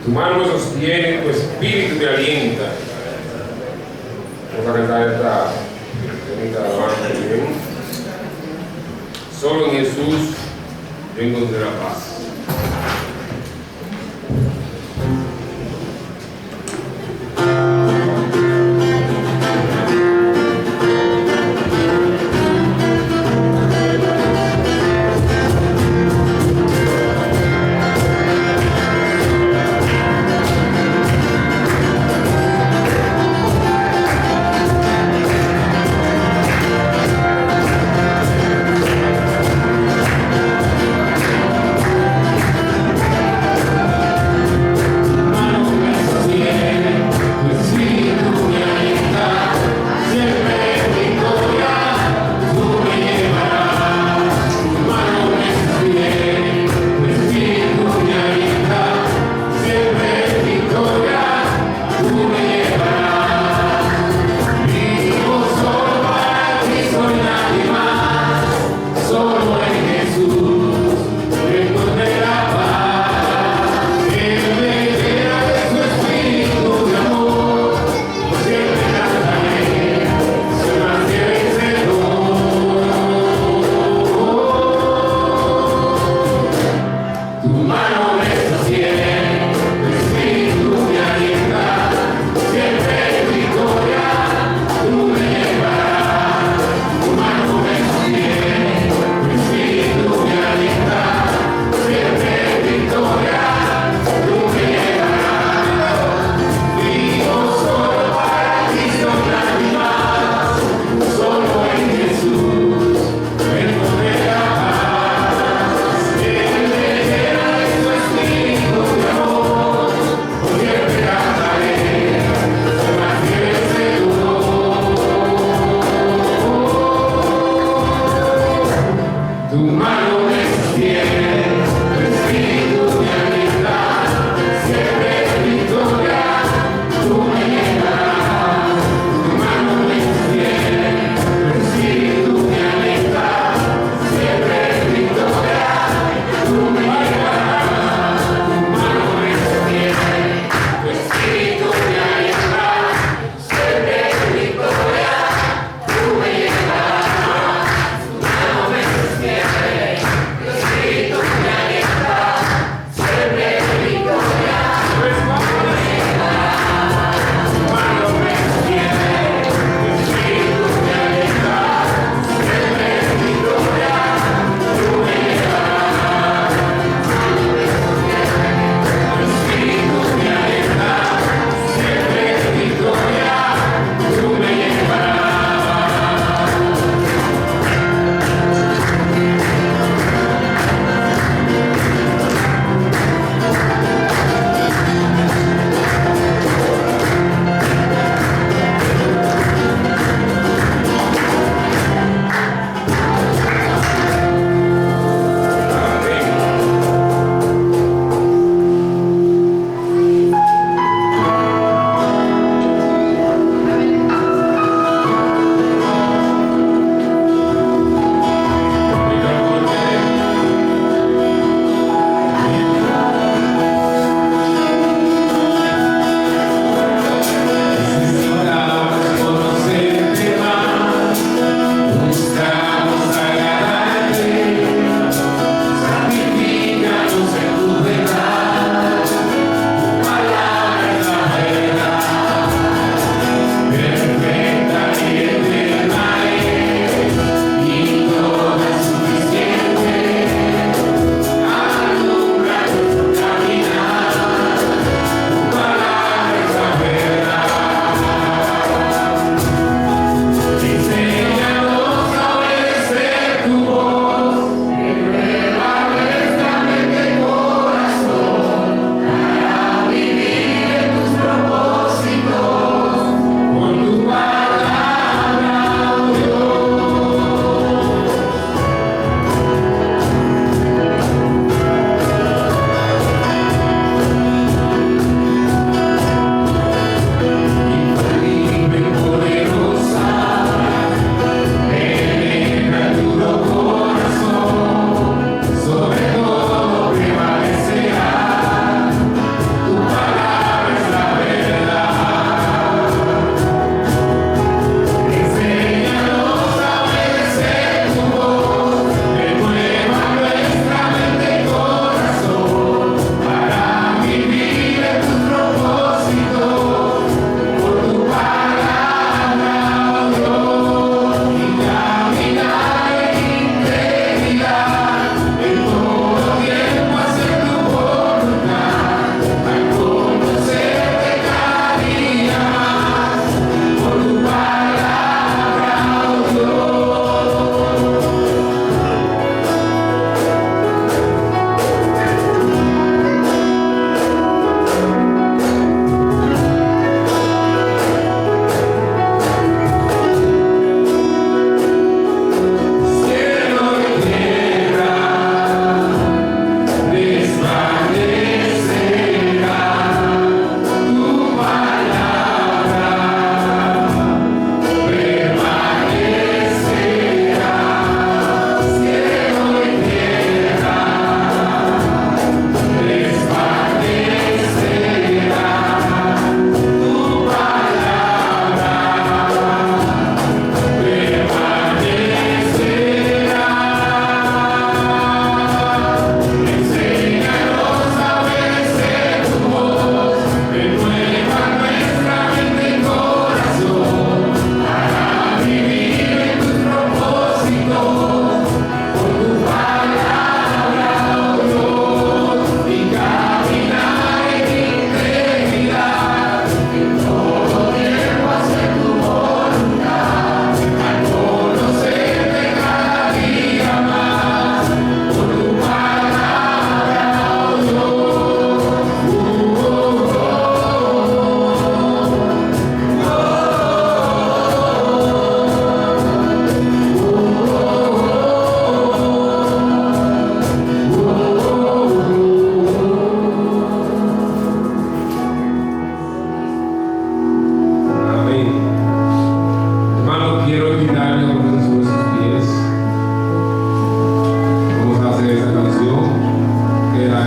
Tu mano me sostiene, tu espíritu me alienta. Vamos a cantar esta bonita alabanza bien. Solo en Jesús yo encontré la paz.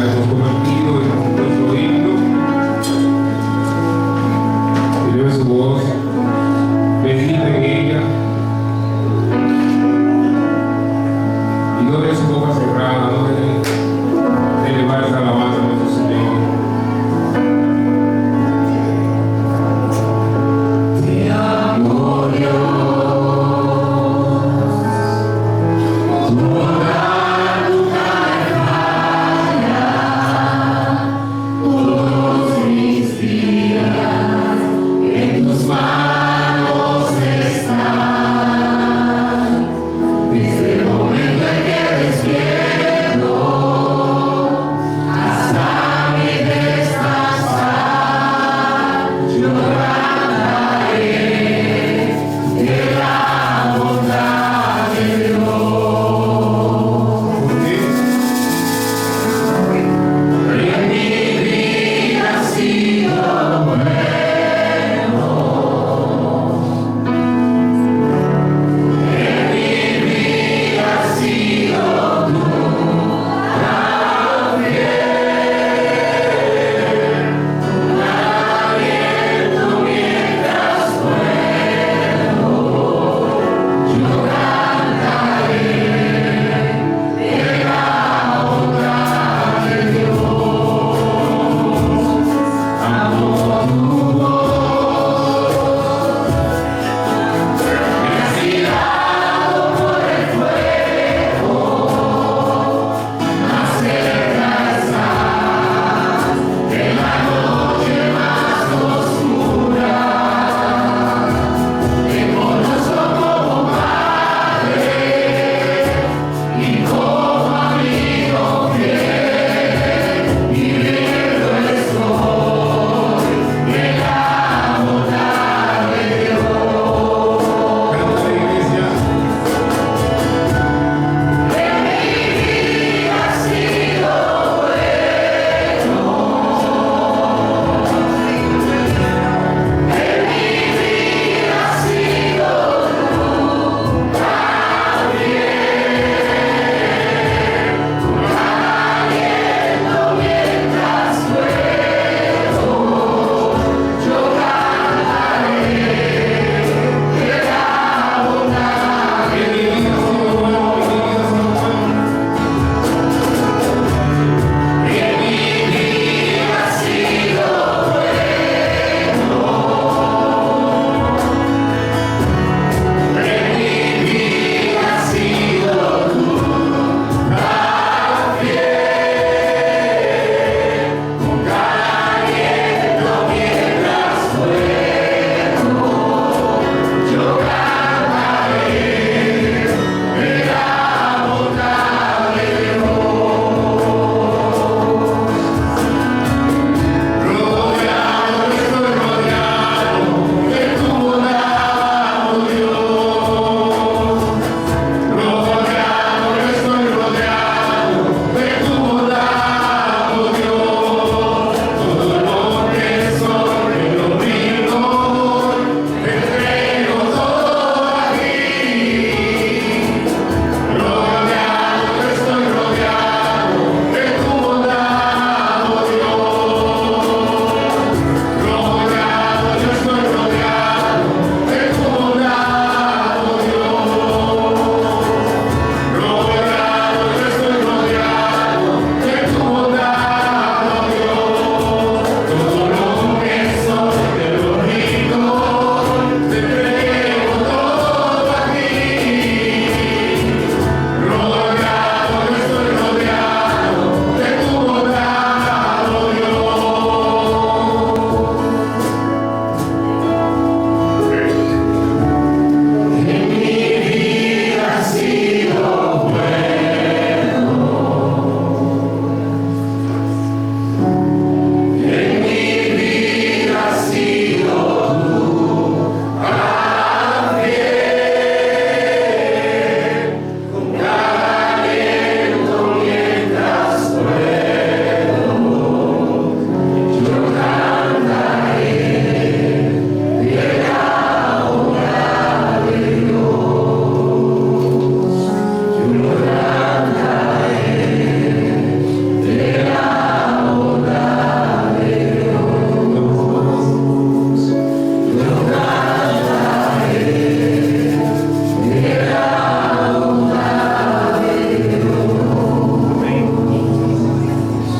hemos convertido en nuestro himno. Eleve su voz, bendita en ella, y no de su boca cerrada, no de elevar esa alabanza a nuestro Señor. Te amo, Dios. Tu bondad nunca me falla.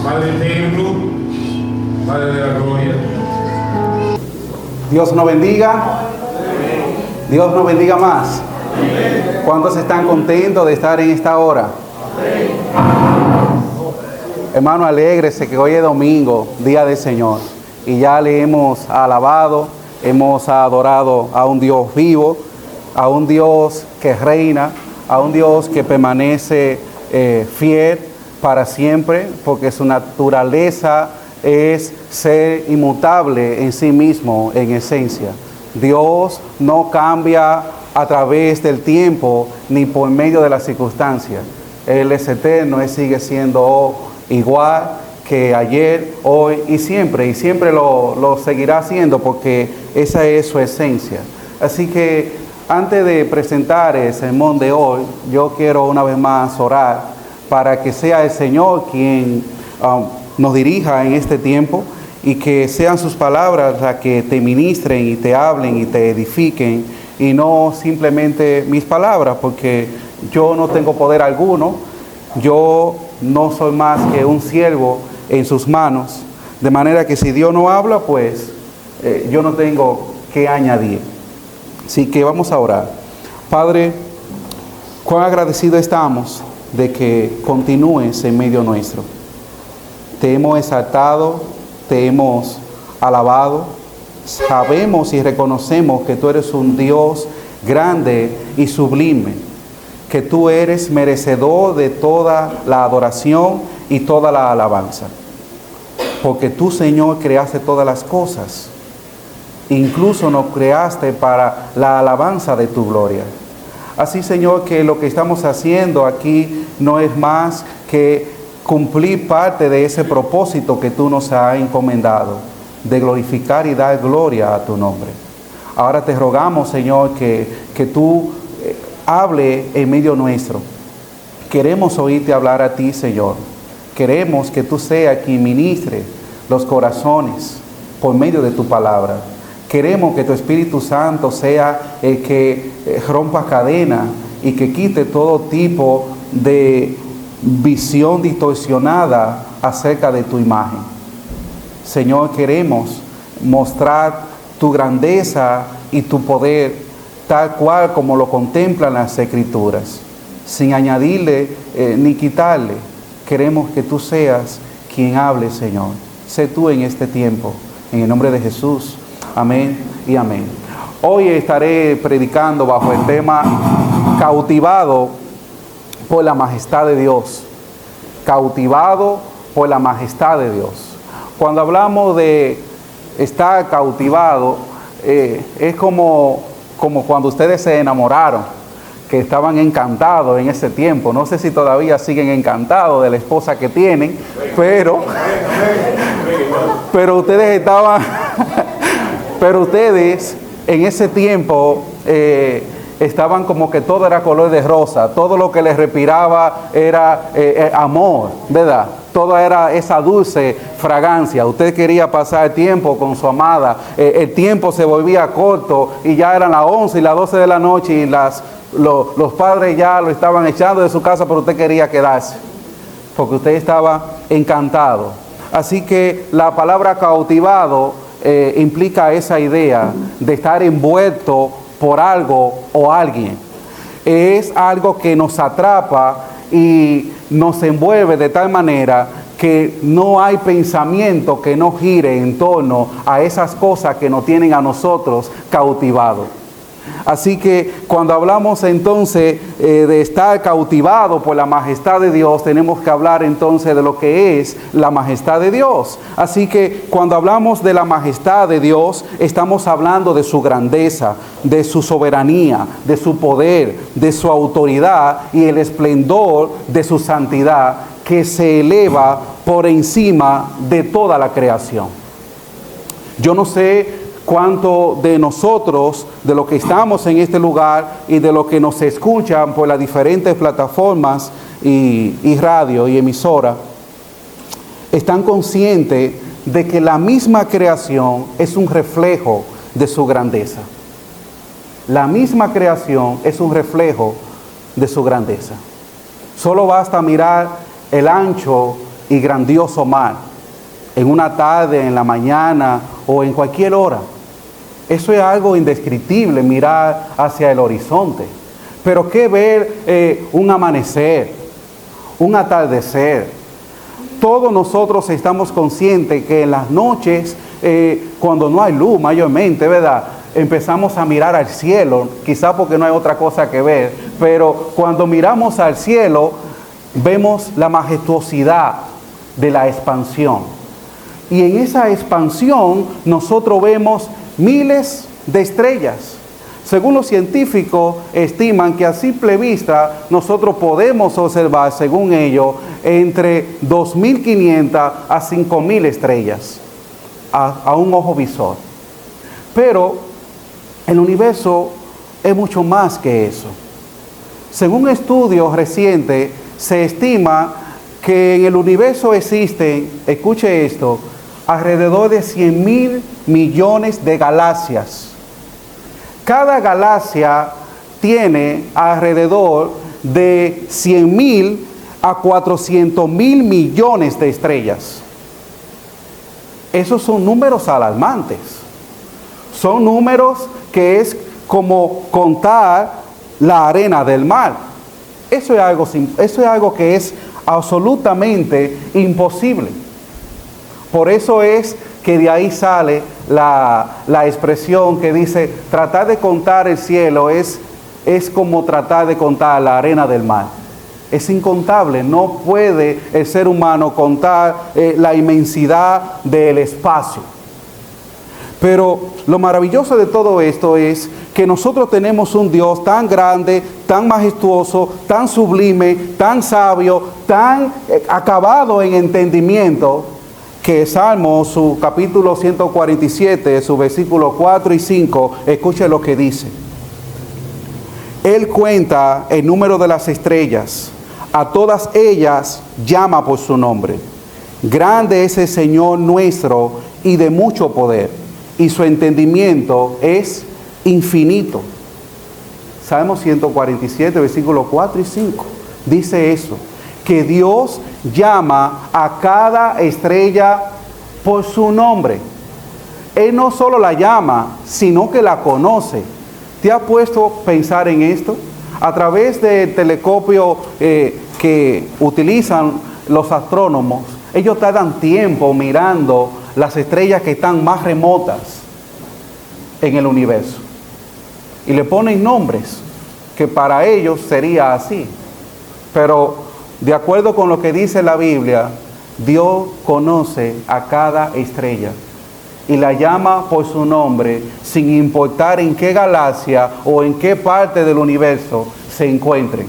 Padre eterno, Padre de la gloria. Dios nos bendiga. Dios nos bendiga más. ¿Cuántos están contentos de estar en esta hora? Hermano, alégrese que hoy es domingo, día del Señor. Y ya le hemos alabado, hemos adorado a un Dios vivo, a un Dios que reina, a un Dios que permanece fiel para siempre, porque su naturaleza es ser inmutable en sí mismo, en esencia. Dios no cambia a través del tiempo ni por medio de las circunstancias. Él es eterno, Él sigue siendo igual que ayer, hoy y siempre lo seguirá haciendo porque esa es su esencia. Así que antes de presentar el sermón de hoy, yo quiero una vez más orar para que sea el Señor quien nos dirija en este tiempo y que sean sus palabras las que te ministren y te hablen y te edifiquen y no simplemente mis palabras, porque yo no tengo poder alguno, yo no soy más que un siervo en sus manos, de manera que si Dios no habla, pues yo no tengo que añadir. Así que vamos a orar. Padre, cuán agradecidos estamos de que continúes en medio nuestro. Te hemos exaltado, te hemos alabado, sabemos y reconocemos que tú eres un Dios grande y sublime, que tú eres merecedor de toda la adoración y toda la alabanza, porque tú, Señor, creaste todas las cosas, incluso nos creaste para la alabanza de tu gloria. Así, Señor, que lo que estamos haciendo aquí no es más que cumplir parte de ese propósito que tú nos has encomendado, de glorificar y dar gloria a tu nombre. Ahora te rogamos, Señor, que tú hable en medio nuestro. Queremos oírte hablar a ti, Señor. Queremos que tú seas quien ministre los corazones por medio de tu palabra. Queremos que tu Espíritu Santo sea el que rompa cadenas y que quite todo tipo de visión distorsionada acerca de tu imagen. Señor, queremos mostrar tu grandeza y tu poder tal cual como lo contemplan las Escrituras, sin añadirle ni quitarle. Queremos que tú seas quien hable, Señor. Sé tú en este tiempo, en el nombre de Jesús. Amén y amén. Hoy estaré predicando bajo el tema cautivado por la majestad de Dios. Cautivado por la majestad de Dios. Cuando hablamos de estar cautivado, es como cuando ustedes se enamoraron, que estaban encantados en ese tiempo. No sé si todavía siguen encantados de la esposa que tienen, pero ustedes estaban, pero ustedes en ese tiempo estaban como que todo era color de rosa, todo lo que les respiraba era amor, ¿verdad? Todo era esa dulce fragancia. Usted quería pasar tiempo con su amada, el tiempo se volvía corto y ya eran las 11 y las 12 de la noche y los padres ya lo estaban echando de su casa, pero usted quería quedarse, porque usted estaba encantado. Así que la palabra cautivado implica esa idea de estar envuelto por algo o alguien. Es algo que nos atrapa y nos envuelve de tal manera que no hay pensamiento que no gire en torno a esas cosas que nos tienen a nosotros cautivados. Así que cuando hablamos entonces de estar cautivado por la majestad de Dios, tenemos que hablar entonces de lo que es la majestad de Dios. Así que cuando hablamos de la majestad de Dios, estamos hablando de su grandeza, de su soberanía, de su poder, de su autoridad y el esplendor de su santidad que se eleva por encima de toda la creación. Yo no sé cuánto de nosotros, de los que estamos en este lugar y de los que nos escuchan por las diferentes plataformas y radio y emisora, están conscientes de que la misma creación es un reflejo de su grandeza. La misma creación es un reflejo de su grandeza. Solo basta mirar el ancho y grandioso mar, en una tarde, en la mañana o en cualquier hora. Eso es algo indescriptible, mirar hacia el horizonte. Pero ¿qué ver un amanecer, un atardecer? Todos nosotros estamos conscientes que en las noches, cuando no hay luz mayormente, ¿verdad?, empezamos a mirar al cielo, quizá porque no hay otra cosa que ver, pero cuando miramos al cielo, vemos la majestuosidad de la expansión. Y en esa expansión nosotros vemos miles de estrellas. Según los científicos estiman que a simple vista nosotros podemos observar, según ellos, entre 2.500 a 5.000 estrellas a un ojo visor. Pero el universo es mucho más que eso. Según un estudio reciente, se estima que en el universo existen, escuche esto, alrededor de 100.000 millones de galaxias. Cada galaxia tiene alrededor de 100.000 a 400.000 millones de estrellas. Esos son números alarmantes. Son números que es como contar la arena del mar. Eso es algo que es absolutamente imposible. Por eso es que de ahí sale la expresión que dice, tratar de contar el cielo es como tratar de contar la arena del mar. Es incontable, no puede el ser humano contar la inmensidad del espacio. Pero lo maravilloso de todo esto es que nosotros tenemos un Dios tan grande, tan majestuoso, tan sublime, tan sabio, tan acabado en entendimiento, que Salmo, su capítulo 147, su versículo 4 y 5, escuche lo que dice. Él cuenta el número de las estrellas, a todas ellas llama por su nombre. Grande es el Señor nuestro y de mucho poder, y su entendimiento es infinito. Salmo 147, versículos 4 y 5, dice eso, que Dios llama a cada estrella por su nombre. Él no solo la llama, sino que la conoce. ¿Te has puesto a pensar en esto? A través del telescopio que utilizan los astrónomos, ellos tardan tiempo mirando las estrellas que están más remotas en el universo. Y le ponen nombres que para ellos sería así. Pero de acuerdo con lo que dice la Biblia, Dios conoce a cada estrella y la llama por su nombre sin importar en qué galaxia o en qué parte del universo se encuentren.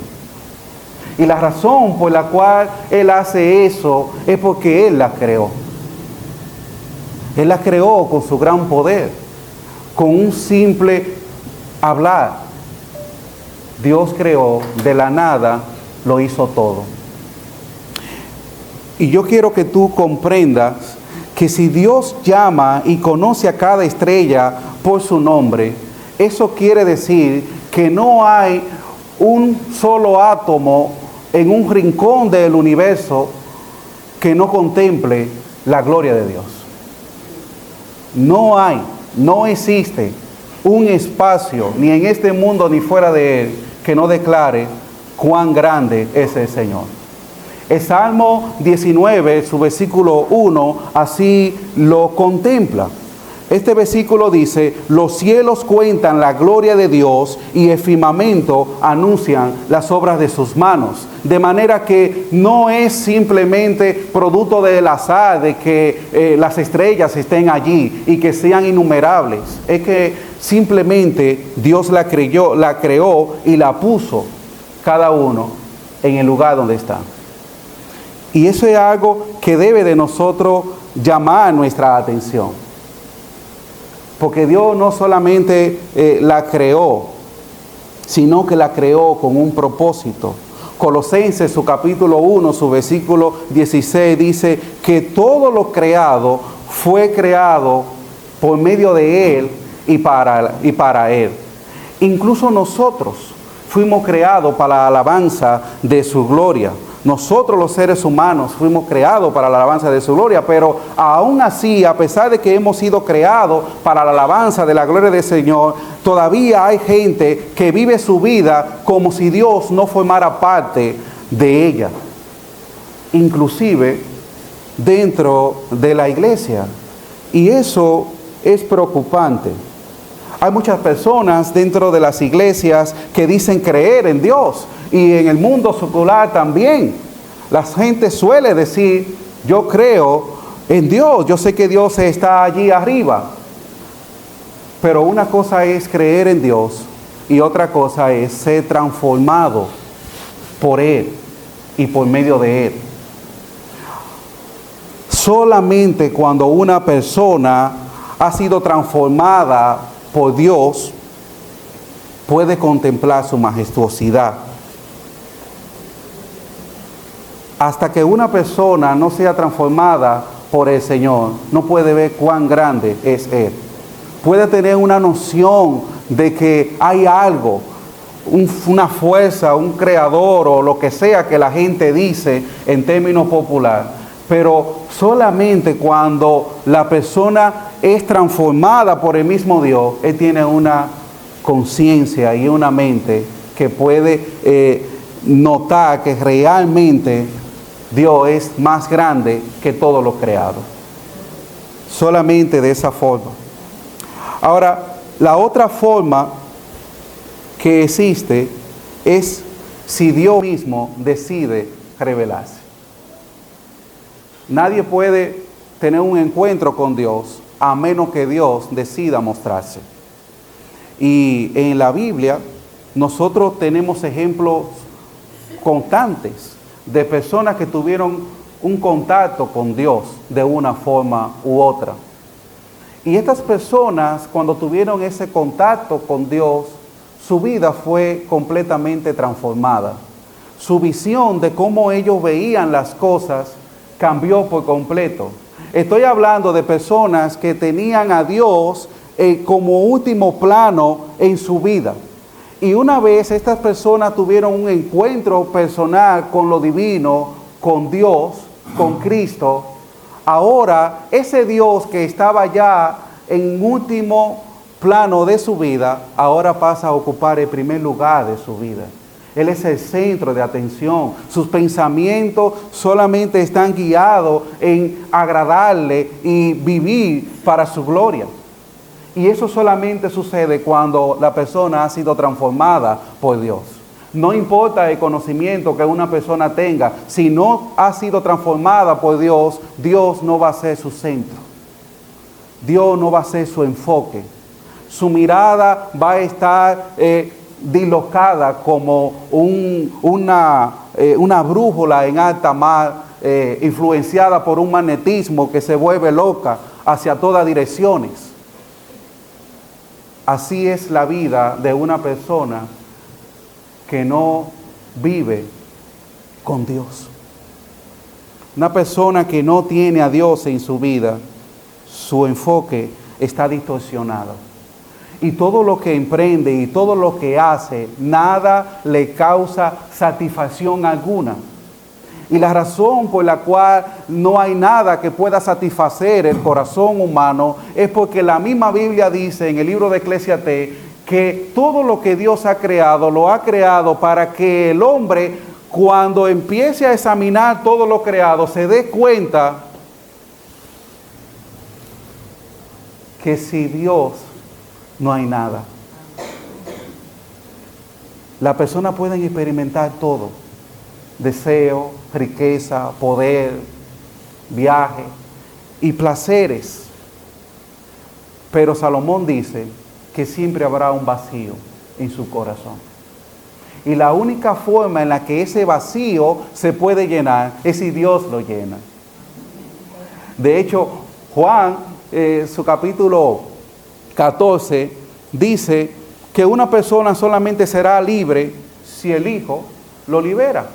Y la razón por la cual Él hace eso es porque Él la creó. Él la creó con su gran poder, con un simple hablar. Dios creó de la nada, lo hizo todo. Y yo quiero que tú comprendas que si Dios llama y conoce a cada estrella por su nombre, eso quiere decir que no hay un solo átomo en un rincón del universo que no contemple la gloria de Dios. No existe un espacio, ni en este mundo ni fuera de él, que no declare cuán grande es el Señor. El Salmo 19, su versículo 1, así lo contempla. Este versículo dice, los cielos cuentan la gloria de Dios y el firmamento anuncian las obras de sus manos. De manera que no es simplemente producto del azar de que las estrellas estén allí y que sean innumerables. Es que simplemente Dios la creó y la puso cada uno en el lugar donde está. Y eso es algo que debe de nosotros llamar nuestra atención. Porque Dios no solamente la creó, sino que la creó con un propósito. Colosenses, su capítulo 1, su versículo 16, dice que todo lo creado fue creado por medio de Él y para Él. Incluso nosotros fuimos creados para la alabanza de su gloria. Nosotros los seres humanos fuimos creados para la alabanza de su gloria, pero aún así, a pesar de que hemos sido creados para la alabanza de la gloria del Señor, todavía hay gente que vive su vida como si Dios no formara parte de ella, inclusive dentro de la iglesia. Y eso es preocupante. Hay muchas personas dentro de las iglesias que dicen creer en Dios, y en el mundo secular también. La gente suele decir, yo creo en Dios, yo sé que Dios está allí arriba. Pero una cosa es creer en Dios y otra cosa es ser transformado por Él y por medio de Él. Solamente cuando una persona ha sido transformada por Dios, puede contemplar su majestuosidad. Hasta que una persona no sea transformada por el Señor, no puede ver cuán grande es Él. Puede tener una noción de que hay algo, una fuerza, un creador o lo que sea que la gente dice en términos populares. Pero solamente cuando la persona es transformada por el mismo Dios, Él tiene una conciencia y una mente que puede notar que realmente Dios es más grande que todo lo creado. Solamente de esa forma. Ahora, la otra forma que existe es si Dios mismo decide revelarse. Nadie puede tener un encuentro con Dios a menos que Dios decida mostrarse. Y en la Biblia nosotros tenemos ejemplos constantes de personas que tuvieron un contacto con Dios de una forma u otra. Y estas personas, cuando tuvieron ese contacto con Dios, su vida fue completamente transformada. Su visión de cómo ellos veían las cosas cambió por completo. Estoy hablando de personas que tenían a Dios como último plano en su vida. Y una vez estas personas tuvieron un encuentro personal con lo divino, con Dios, con Cristo, ahora ese Dios que estaba ya en último plano de su vida, ahora pasa a ocupar el primer lugar de su vida. Él es el centro de atención. Sus pensamientos solamente están guiados en agradarle y vivir para su gloria. Y eso solamente sucede cuando la persona ha sido transformada por Dios. No importa el conocimiento que una persona tenga, si no ha sido transformada por Dios, Dios no va a ser su centro. Dios no va a ser su enfoque. Su mirada va a estar dislocada como una brújula en alta mar, influenciada por un magnetismo que se vuelve loca hacia todas direcciones. Así es la vida de una persona que no vive con Dios. Una persona que no tiene a Dios en su vida, su enfoque está distorsionado. Y todo lo que emprende y todo lo que hace, nada le causa satisfacción alguna. Y la razón por la cual no hay nada que pueda satisfacer el corazón humano es porque la misma Biblia dice en el libro de Eclesiastés que todo lo que Dios ha creado, lo ha creado para que el hombre, cuando empiece a examinar todo lo creado, se dé cuenta que sin Dios no hay nada. Las personas pueden experimentar todo: deseo, riqueza, poder, viaje y placeres. Pero Salomón dice que siempre habrá un vacío en su corazón. Y la única forma en la que ese vacío se puede llenar es si Dios lo llena. De hecho, Juan, su capítulo 14, dice que una persona solamente será libre si el Hijo lo libera.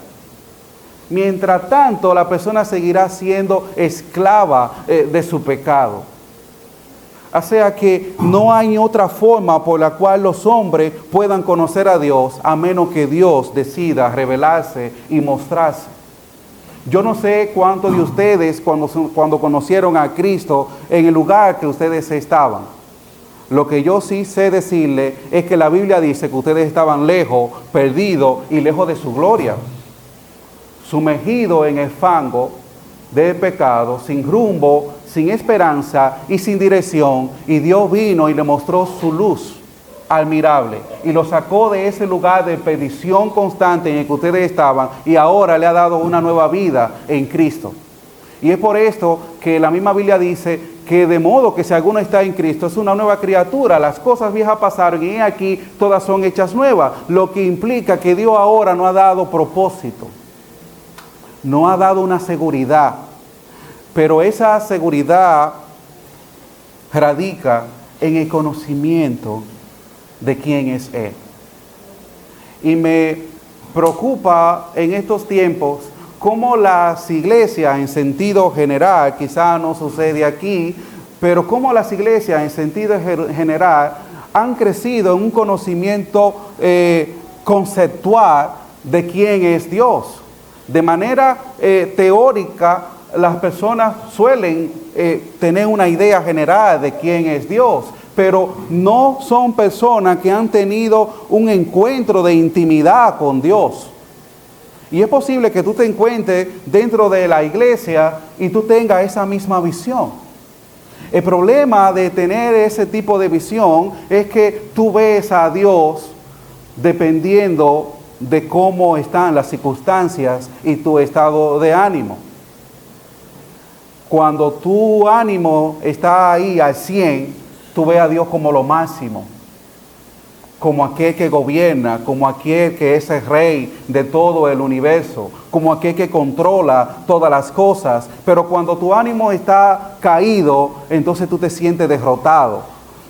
Mientras tanto, la persona seguirá siendo esclava de su pecado. O sea que no hay otra forma por la cual los hombres puedan conocer a Dios a menos que Dios decida revelarse y mostrarse. Yo no sé cuántos de ustedes cuando conocieron a Cristo en el lugar que ustedes estaban. Lo que yo sí sé decirle es que la Biblia dice que ustedes estaban lejos, perdidos y lejos de su gloria. Sumergidos en el fango del pecado, sin rumbo, sin esperanza y sin dirección. Y Dios vino y le mostró su luz admirable y lo sacó de ese lugar de perdición constante en el que ustedes estaban y ahora le ha dado una nueva vida en Cristo. Y es por esto que la misma Biblia dice que de modo que si alguno está en Cristo es una nueva criatura, las cosas viejas pasaron y aquí todas son hechas nuevas, lo que implica que Dios ahora no ha dado propósito, no ha dado una seguridad, pero esa seguridad radica en el conocimiento de quién es Él. Y me preocupa en estos tiempos cómo las iglesias en sentido general, quizá no sucede aquí, pero cómo las iglesias en sentido general han crecido en un conocimiento conceptual de quién es Dios. De manera teórica, las personas suelen tener una idea general de quién es Dios, pero no son personas que han tenido un encuentro de intimidad con Dios. Y es posible que tú te encuentres dentro de la iglesia y tú tengas esa misma visión. El problema de tener ese tipo de visión es que tú ves a Dios dependiendo de cómo están las circunstancias y tu estado de ánimo. Cuando tu ánimo está ahí al 100, tú ves a Dios como lo máximo, como aquel que gobierna, como aquel que es el rey de todo el universo, como aquel que controla todas las cosas. Pero cuando tu ánimo está caído, entonces tú te sientes derrotado.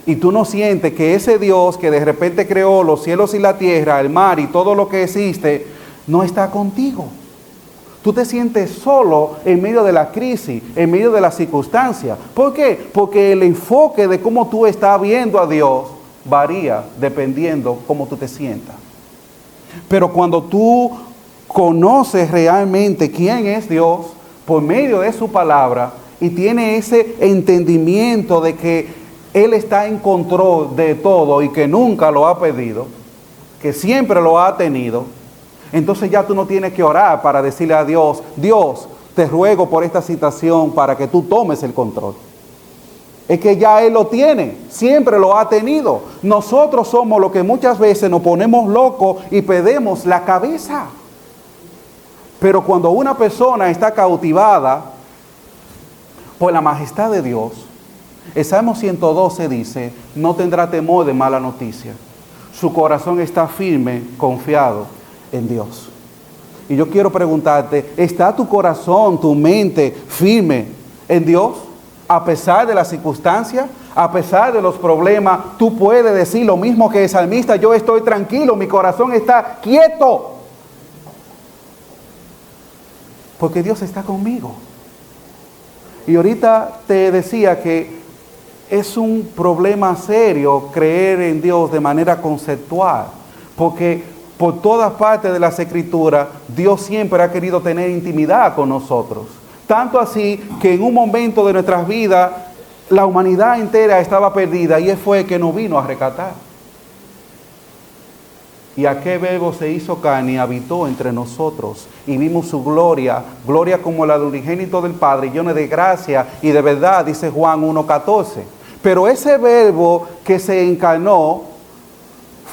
Y tú no sientes que ese Dios que de repente creó los cielos y la tierra, el mar y todo lo que existe, no está contigo. Tú te sientes solo en medio de la crisis, en medio de las circunstancias. ¿Por qué? Porque el enfoque de cómo tú estás viendo a Dios varía dependiendo cómo tú te sientas. Pero cuando tú conoces realmente quién es Dios por medio de su palabra y tienes ese entendimiento de que Él está en control de todo y que nunca lo ha perdido, que siempre lo ha tenido, entonces ya tú no tienes que orar para decirle a Dios, Dios, te ruego por esta situación para que tú tomes el control. Es que ya Él lo tiene, siempre lo ha tenido. Nosotros somos los que muchas veces nos ponemos locos y perdemos la cabeza. Pero cuando una persona está cautivada por la majestad de Dios, el Salmo 112 dice, no tendrá temor de mala noticia. Su corazón está firme, confiado en Dios. Y yo quiero preguntarte, ¿está tu corazón, tu mente firme en Dios? A pesar de las circunstancias, a pesar de los problemas, tú puedes decir lo mismo que el salmista, yo estoy tranquilo, mi corazón está quieto. Porque Dios está conmigo. Y ahorita te decía que es un problema serio creer en Dios de manera conceptual, porque por todas partes de las Escrituras, Dios siempre ha querido tener intimidad con nosotros. Tanto así que en un momento de nuestras vidas, la humanidad entera estaba perdida y Él fue el que nos vino a rescatar. Y aquel Verbo se hizo carne y habitó entre nosotros. Y vimos su gloria, gloria como la del unigénito del Padre, lleno de gracia y de verdad, dice Juan 1:14. Pero ese Verbo que se encarnó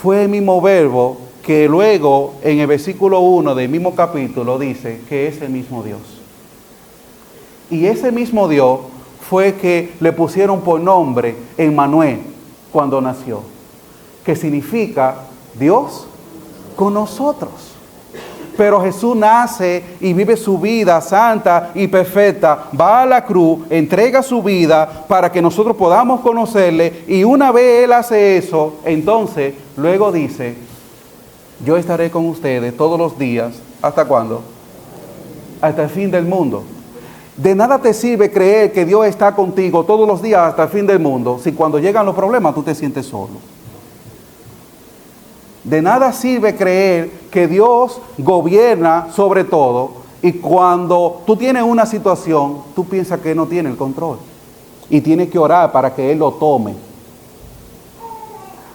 fue el mismo Verbo que luego en el versículo 1 del mismo capítulo dice que es el mismo Dios. Y ese mismo Dios fue que le pusieron por nombre Emmanuel cuando nació, que significa Dios con nosotros. Pero Jesús nace y vive su vida santa y perfecta, va a la cruz, entrega su vida para que nosotros podamos conocerle, y una vez Él hace eso, entonces luego dice, yo estaré con ustedes todos los días. ¿Hasta cuándo? Hasta el fin del mundo. De nada te sirve creer que Dios está contigo todos los días hasta el fin del mundo si cuando llegan los problemas tú te sientes solo. De nada sirve creer que Dios gobierna sobre todo Y cuando tú tienes una situación, tú piensas que Él no tiene el control. Y tienes que orar para que Él lo tome.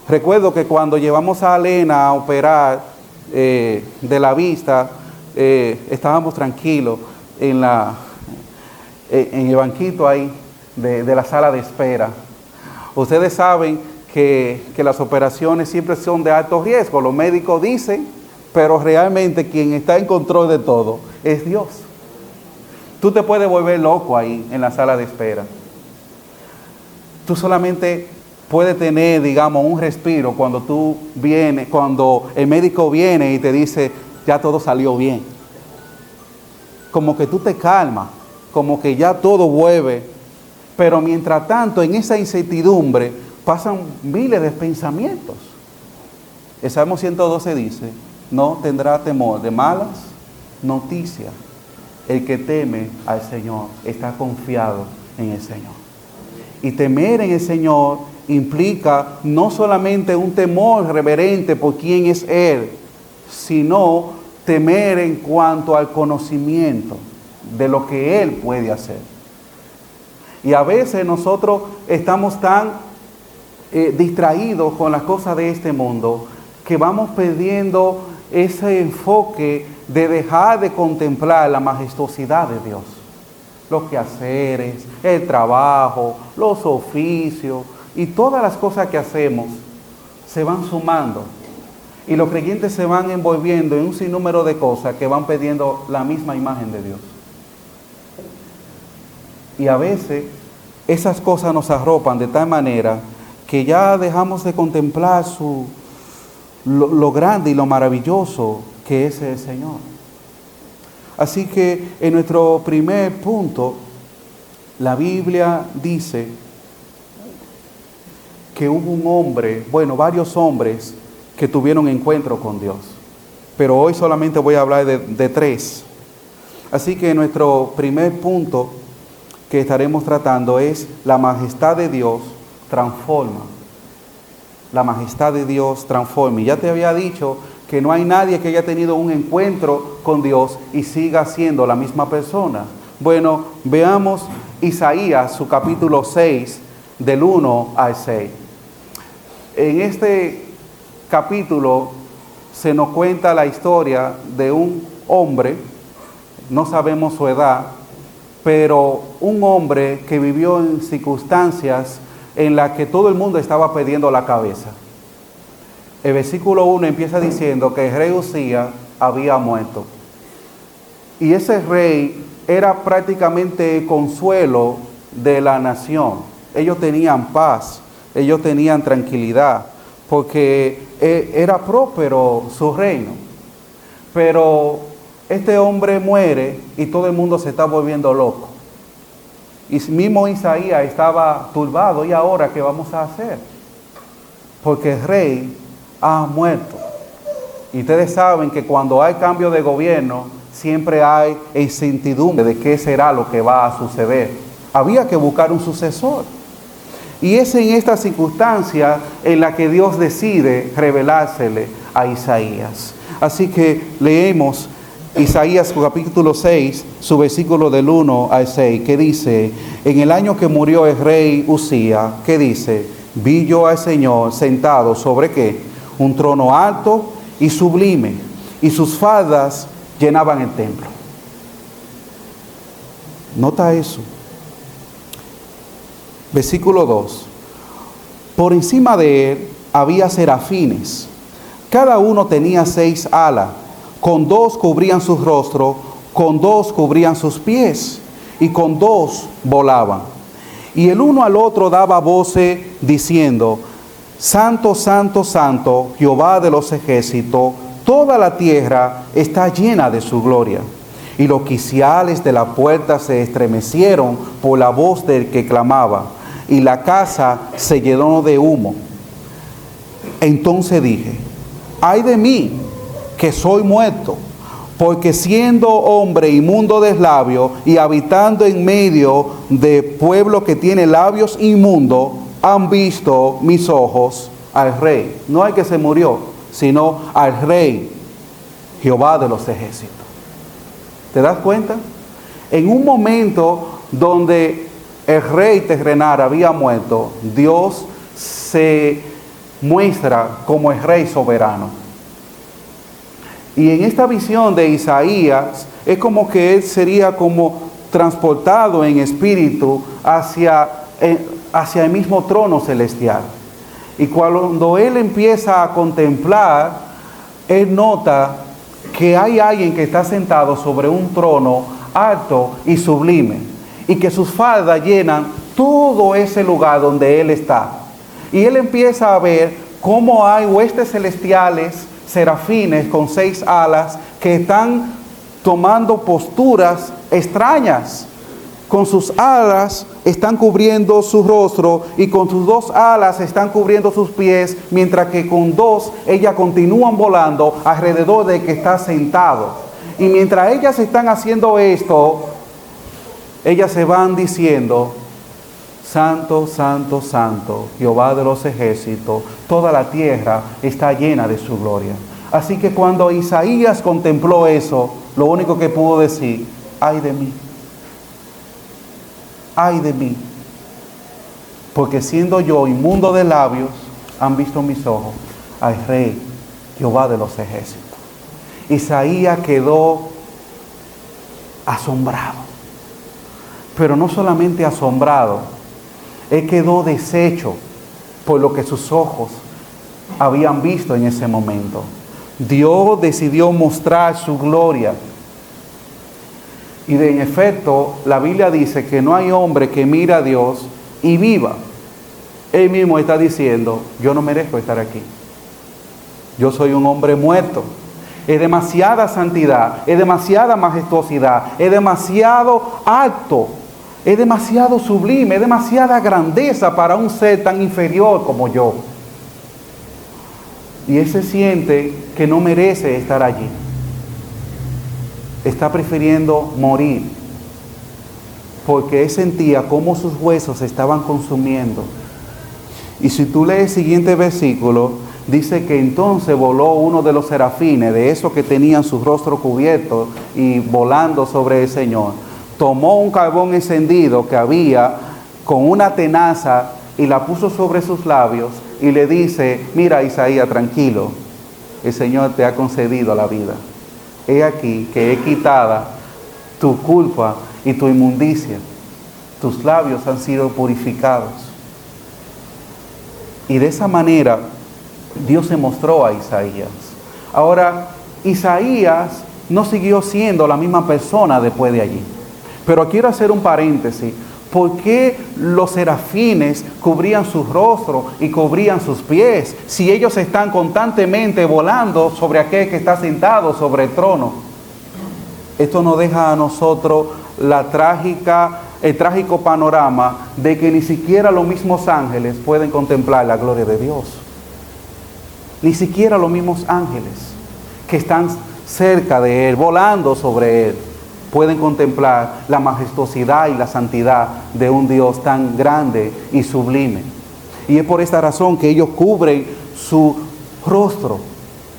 Recuerdo que cuando llevamos a Elena a operar de la vista, estábamos tranquilos en el banquito ahí de la sala de espera. Ustedes saben que las operaciones siempre son de alto riesgo, los médicos dicen, pero realmente quien está en control de todo es Dios. Tú te puedes volver loco ahí en la sala de espera. Tú solamente puedes tener, digamos, un respiro cuando cuando el médico viene y te dice, ya todo salió bien. Como que tú te calmas, como que ya todo vuelve. Pero mientras tanto, en esa incertidumbre, pasan miles de pensamientos. El Salmo 112 dice, no tendrá temor de malas noticias. El que teme al Señor está confiado en el Señor. Y temer en el Señor implica no solamente un temor reverente por quién es Él, sino temer en cuanto al conocimiento de lo que Él puede hacer. Y a veces nosotros estamos tan distraídos con las cosas de este mundo que vamos perdiendo ese enfoque de dejar de contemplar la majestuosidad de Dios. Los quehaceres, el trabajo, los oficios y todas las cosas que hacemos se van sumando. Y los creyentes se van envolviendo en un sinnúmero de cosas que van perdiendo la misma imagen de Dios. Y a veces esas cosas nos arropan de tal manera que ya dejamos de contemplar lo grande y lo maravilloso que es el Señor. Así que en nuestro primer punto, la Biblia dice que hubo un hombre, varios hombres que tuvieron encuentro con Dios. Pero hoy solamente voy a hablar de 3. Así que nuestro primer punto que estaremos tratando es la majestad de Dios transforma. La majestad de Dios transforma. Y ya te había dicho que no hay nadie que haya tenido un encuentro con Dios y siga siendo la misma persona. Bueno, veamos Isaías, su capítulo 6, del 1 al 6. En este capítulo se nos cuenta la historia de un hombre, no sabemos su edad, pero un hombre que vivió en circunstancias en las que todo el mundo estaba perdiendo la cabeza. El versículo 1 empieza diciendo que el rey Uzías había muerto. Y ese rey era prácticamente el consuelo de la nación. Ellos tenían paz, ellos tenían tranquilidad, porque era próspero su reino. Pero este hombre muere y todo el mundo se está volviendo loco. Y mismo Isaías estaba turbado. ¿Y ahora qué vamos a hacer? Porque el rey ha muerto. Y ustedes saben que cuando hay cambio de gobierno, siempre hay incertidumbre de qué será lo que va a suceder. Había que buscar un sucesor. Y es en esta circunstancia en la que Dios decide revelársele a Isaías. Así que leemos Isaías capítulo 6, su versículo del 1 al 6, que dice, en el año que murió el rey Uzías, que dice, vi yo al Señor sentado sobre ¿qué? Un trono alto y sublime, y sus faldas llenaban el templo. Nota eso. Versículo 2. Por encima de él había serafines. Cada uno tenía 6 alas. Con 2 cubrían su rostro, con 2 cubrían sus pies, y con 2 volaban. Y el uno al otro daba voces diciendo, Santo, Santo, Santo, Jehová de los ejércitos, toda la tierra está llena de su gloria. Y los quiciales de la puerta se estremecieron por la voz del que clamaba, y la casa se llenó de humo. Entonces dije, ay de mí, que soy muerto, porque siendo hombre inmundo de labios y habitando en medio de pueblo que tiene labios inmundos, han visto mis ojos al rey. No al que se murió, sino al rey, Jehová de los ejércitos. ¿Te das cuenta? En un momento donde el rey terrenal había muerto, Dios se muestra como el rey soberano. Y en esta visión de Isaías, es como que él sería como transportado en espíritu hacia el mismo trono celestial. Y cuando él empieza a contemplar, él nota que hay alguien que está sentado sobre un trono alto y sublime, y que sus faldas llenan todo ese lugar donde él está. Y él empieza a ver cómo hay huestes celestiales, serafines con 6 alas, que están tomando posturas extrañas. Con sus alas están cubriendo su rostro y con sus 2 alas están cubriendo sus pies, mientras que con 2 ellas continúan volando alrededor de que está sentado. Y mientras ellas están haciendo esto, ellas se van diciendo: Santo, santo, santo, Jehová de los ejércitos, toda la tierra está llena de su gloria. Así que cuando Isaías contempló eso, lo único que pudo decir: ay de mí, ay de mí, porque siendo yo inmundo de labios, han visto mis ojos al Rey, Jehová de los ejércitos. Isaías quedó asombrado, pero no solamente asombrado, él quedó deshecho por lo que sus ojos habían visto en ese momento. Dios decidió mostrar su gloria. Y en efecto, la Biblia dice que no hay hombre que mire a Dios y viva. Él mismo está diciendo: yo no merezco estar aquí. Yo soy un hombre muerto. Es demasiada santidad, es demasiada majestuosidad, es demasiado alto, es demasiado sublime, es demasiada grandeza para un ser tan inferior como yo. Y él se siente que no merece estar allí. Está prefiriendo morir, porque él sentía cómo sus huesos se estaban consumiendo. Y si tú lees el siguiente versículo, dice que entonces voló uno de los serafines, de esos que tenían su rostro cubierto y volando sobre el Señor. Tomó un carbón encendido que había con una tenaza y la puso sobre sus labios y le dice: mira, Isaías, tranquilo, el Señor te ha concedido la vida. He aquí que he quitada tu culpa y tu inmundicia. Tus labios han sido purificados. Y de esa manera Dios se mostró a Isaías. Ahora, Isaías no siguió siendo la misma persona después de allí. Pero quiero hacer un paréntesis. ¿Por qué los serafines cubrían su rostro y cubrían sus pies si ellos están constantemente volando sobre aquel que está sentado sobre el trono? Esto nos deja a nosotros el trágico panorama de que ni siquiera los mismos ángeles pueden contemplar la gloria de Dios. Ni siquiera los mismos ángeles que están cerca de Él, volando sobre Él, pueden contemplar la majestuosidad y la santidad de un Dios tan grande y sublime. Y es por esta razón que ellos cubren su rostro,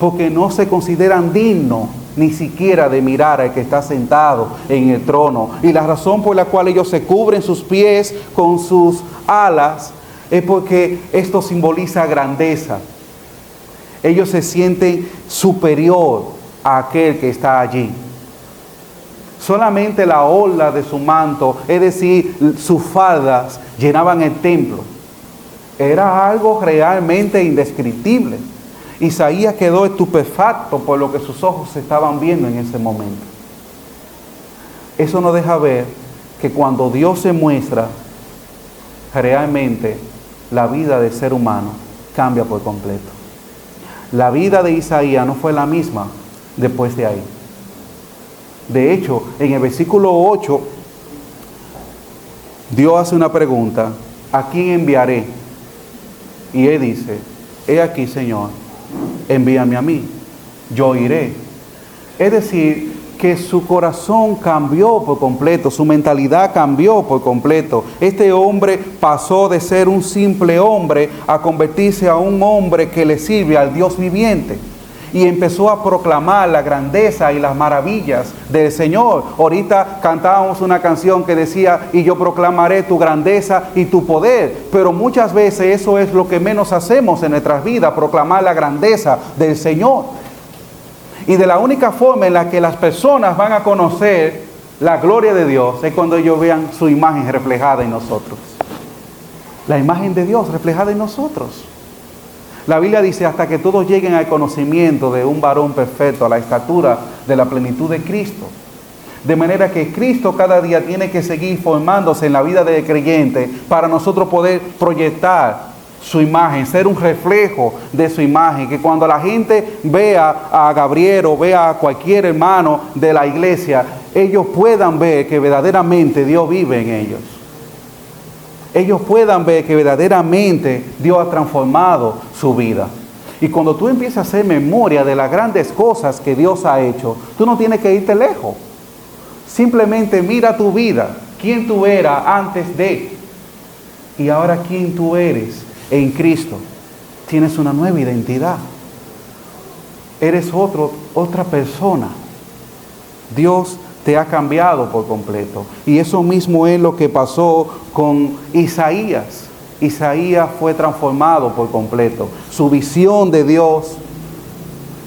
porque no se consideran dignos ni siquiera de mirar al que está sentado en el trono. Y la razón por la cual ellos se cubren sus pies con sus alas es porque esto simboliza grandeza. Ellos se sienten superior a aquel que está allí. Solamente la orla de su manto, es decir, sus faldas, llenaban el templo. Era algo realmente indescriptible. Isaías quedó estupefacto por lo que sus ojos estaban viendo en ese momento. Eso nos deja ver que cuando Dios se muestra, realmente la vida del ser humano cambia por completo. La vida de Isaías no fue la misma después de ahí. De hecho, en el versículo 8, Dios hace una pregunta: ¿a quién enviaré? Y él dice: he aquí, Señor, envíame a mí, yo iré. Es decir, que su corazón cambió por completo, su mentalidad cambió por completo. Este hombre pasó de ser un simple hombre a convertirse a un hombre que le sirve al Dios viviente. y empezó a proclamar la grandeza y las maravillas del Señor. Ahorita cantábamos una canción que decía, y yo proclamaré tu grandeza y tu poder. Pero muchas veces eso es lo que menos hacemos en nuestras vidas, proclamar la grandeza del Señor. Y de la única forma en la que las personas van a conocer la gloria de Dios es cuando ellos vean su imagen reflejada en nosotros. La imagen de Dios reflejada en nosotros. La Biblia dice, hasta que todos lleguen al conocimiento de un varón perfecto, a la estatura de la plenitud de Cristo. De manera que Cristo cada día tiene que seguir formándose en la vida del creyente para nosotros poder proyectar su imagen, ser un reflejo de su imagen. Que cuando la gente vea a Gabriel o vea a cualquier hermano de la iglesia, ellos puedan ver que verdaderamente Dios vive en ellos. Ellos puedan ver que verdaderamente Dios ha transformado su vida. Y cuando tú empiezas a hacer memoria de las grandes cosas que Dios ha hecho, tú no tienes que irte lejos. Simplemente mira tu vida, quién tú eras antes de, y ahora quién tú eres en Cristo. Tienes una nueva identidad. Eres otra persona. Dios te ha cambiado por completo. Y eso mismo es lo que pasó con Isaías. Isaías fue transformado por completo. Su visión de Dios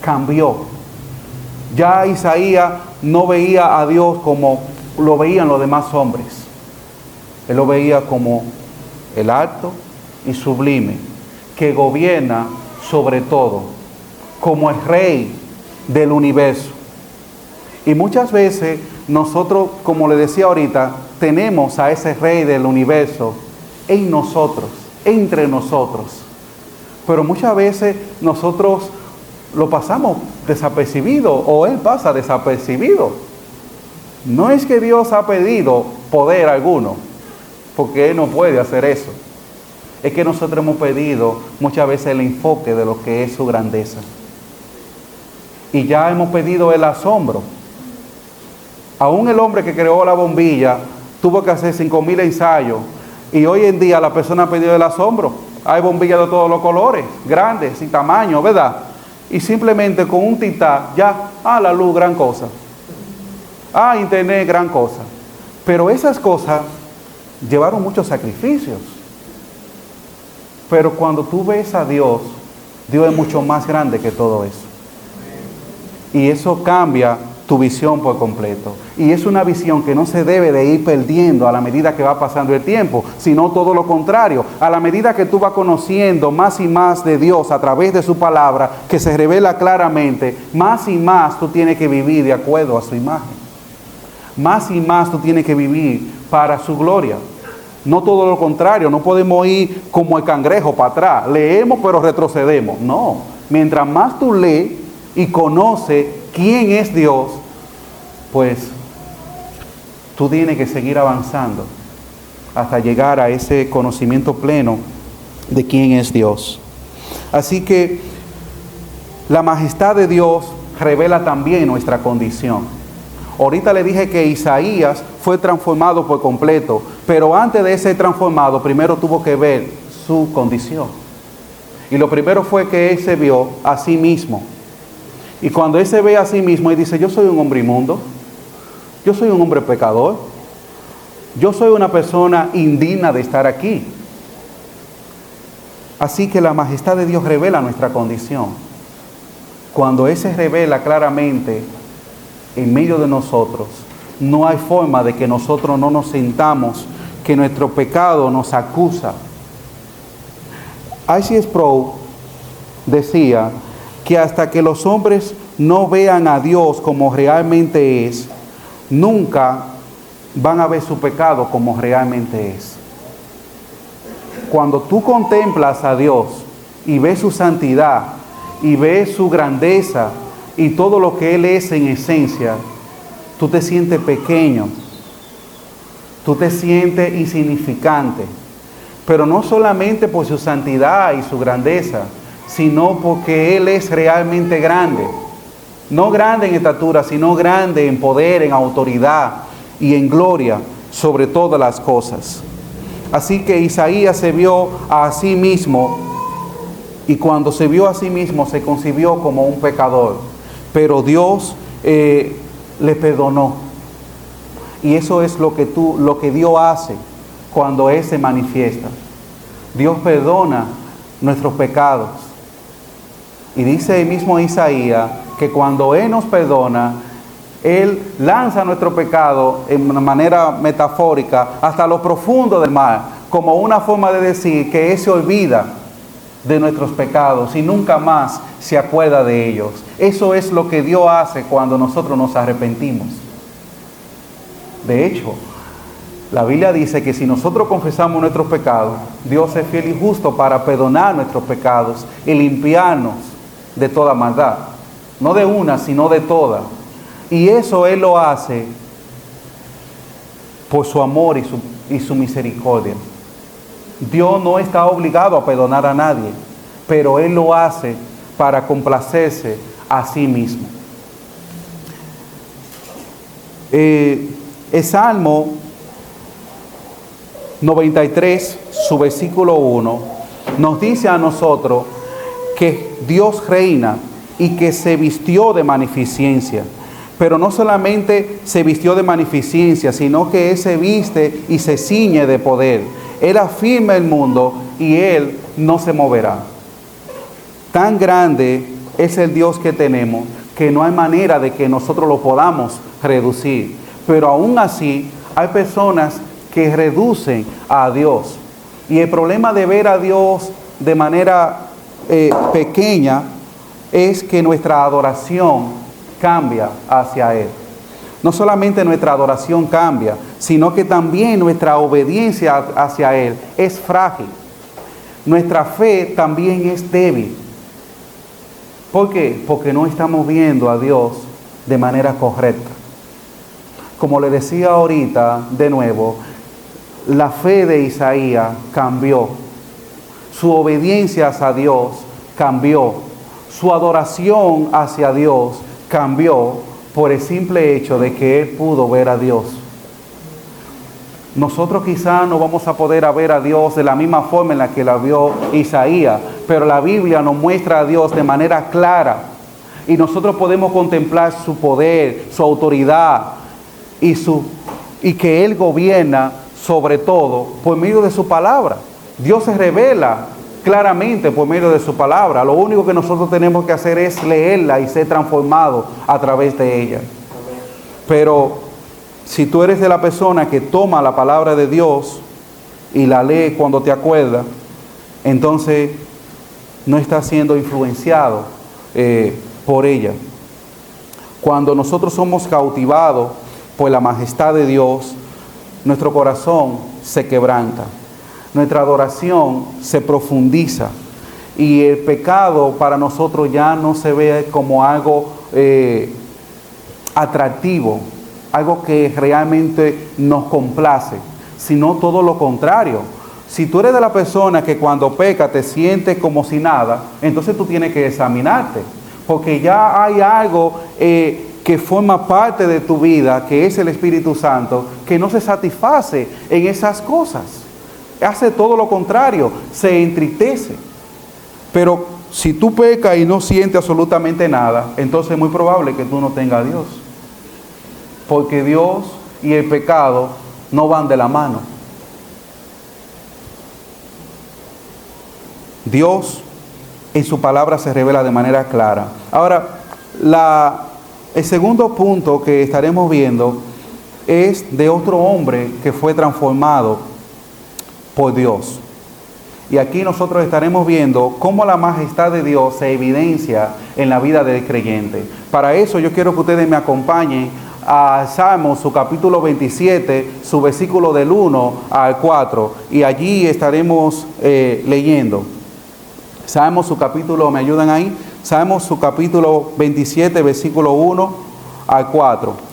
cambió. Ya Isaías no veía a Dios como lo veían los demás hombres. Él lo veía como el alto y sublime, que gobierna sobre todo, como el rey del universo. Y muchas veces nosotros, como le decía ahorita, tenemos a ese rey del universo en nosotros, entre nosotros. Pero muchas veces nosotros lo pasamos desapercibido o él pasa desapercibido. No es que Dios ha pedido poder alguno, porque él no puede hacer eso. Es que nosotros hemos pedido muchas veces el enfoque de lo que es su grandeza. Y ya hemos pedido el asombro. Aún el hombre que creó la bombilla tuvo que hacer 5,000 ensayos. Y hoy en día la persona ha pedido el asombro. Hay bombillas de todos los colores, grandes y tamaños, ¿verdad? Y simplemente con un titán, ya, la luz, gran cosa. Internet, gran cosa. Pero esas cosas llevaron muchos sacrificios. Pero cuando tú ves a Dios, Dios es mucho más grande que todo eso. Y eso cambia tu visión por completo. Y es una visión que no se debe de ir perdiendo a la medida que va pasando el tiempo, sino todo lo contrario. A la medida que tú vas conociendo más y más de Dios a través de su palabra, que se revela claramente, más y más tú tienes que vivir de acuerdo a su imagen. Más y más tú tienes que vivir para su gloria. No todo lo contrario, no podemos ir como el cangrejo para atrás. Leemos pero retrocedemos. No, mientras más tú lees y conoces quién es Dios, pues tú tienes que seguir avanzando hasta llegar a ese conocimiento pleno de quién es Dios. Así que la majestad de Dios revela también nuestra condición. Ahorita le dije que Isaías fue transformado por completo, pero antes de ser transformado, primero tuvo que ver su condición. Y lo primero fue que él se vio a sí mismo. Y cuando él se ve a sí mismo, él dice, yo soy un hombre inmundo, yo soy un hombre pecador, yo soy una persona indigna de estar aquí. Así que la majestad de Dios revela nuestra condición. Cuando él se revela claramente en medio de nosotros, no hay forma de que nosotros no nos sintamos que nuestro pecado nos acusa. R.C. Sproul decía que hasta que los hombres no vean a Dios como realmente es, nunca van a ver su pecado como realmente es. Cuando tú contemplas a Dios y ves su santidad y ves su grandeza y todo lo que Él es en esencia, tú te sientes pequeño, tú te sientes insignificante, pero no solamente por su santidad y su grandeza, sino porque Él es realmente grande. No grande en estatura, sino grande en poder, en autoridad y en gloria sobre todas las cosas. Así que Isaías se vio a sí mismo y cuando se vio a sí mismo se concibió como un pecador, pero Dios le perdonó. Y eso es lo que Dios hace cuando Él se manifiesta. Dios perdona nuestros pecados. Y dice el mismo Isaías que cuando Él nos perdona, Él lanza nuestro pecado en una manera metafórica hasta lo profundo del mar, como una forma de decir que Él se olvida de nuestros pecados y nunca más se acuerda de ellos. Eso es lo que Dios hace cuando nosotros nos arrepentimos. De hecho, la Biblia dice que si nosotros confesamos nuestros pecados, Dios es fiel y justo para perdonar nuestros pecados y limpiarnos de toda maldad. No de una, sino de toda. Y eso Él lo hace por su amor y su misericordia. Dios no está obligado a perdonar a nadie, pero Él lo hace para complacerse a sí mismo. El Salmo 93, su versículo 1, nos dice a nosotros que Dios reina y que se vistió de magnificencia. Pero no solamente se vistió de magnificencia, sino que Él se viste y se ciñe de poder. Él afirma el mundo y Él no se moverá. Tan grande es el Dios que tenemos que no hay manera de que nosotros lo podamos reducir. Pero aún así hay personas que reducen a Dios. Y el problema de ver a Dios de manera pequeña es que nuestra adoración cambia hacia Él. No solamente nuestra adoración cambia, sino que también nuestra obediencia hacia Él es frágil. Nuestra fe también es débil. ¿Por qué? Porque no estamos viendo a Dios de manera correcta. Como le decía ahorita, de nuevo, la fe de Isaías cambió. Su obediencia hacia Dios cambió. Su adoración hacia Dios cambió por el simple hecho de que él pudo ver a Dios. Nosotros quizás no vamos a poder ver a Dios de la misma forma en la que la vio Isaías, pero la Biblia nos muestra a Dios de manera clara y nosotros podemos contemplar su poder, su autoridad y que Él gobierna sobre todo por medio de su palabra. Dios se revela claramente por medio de su palabra. Lo único que nosotros tenemos que hacer es leerla y ser transformados a través de ella. Pero si tú eres de la persona que toma la palabra de Dios y la lee cuando te acuerdas, entonces no estás siendo influenciado por ella. Cuando nosotros somos cautivados por la majestad de Dios, nuestro corazón se quebranta. Nuestra adoración se profundiza y el pecado para nosotros ya no se ve como algo atractivo, algo que realmente nos complace, sino todo lo contrario. Si tú eres de la persona que cuando peca te sientes como si nada, entonces tú tienes que examinarte, porque ya hay algo que forma parte de tu vida, que es el Espíritu Santo, que no se satisface en esas cosas. Hace todo lo contrario, se entristece. Pero si tú pecas y no sientes absolutamente nada, entonces es muy probable que tú no tengas a Dios. Porque Dios y el pecado no van de la mano. Dios en su palabra se revela de manera clara. Ahora, el segundo punto que estaremos viendo es de otro hombre que fue transformado por Dios. Y aquí nosotros estaremos viendo cómo la majestad de Dios se evidencia en la vida del creyente. Para eso yo quiero que ustedes me acompañen a Salmos, su capítulo 27, su versículo del 1 al 4. Y allí estaremos leyendo. Salmos, su capítulo, ¿me ayudan ahí? Salmos, su capítulo 27, versículo 1 al 4.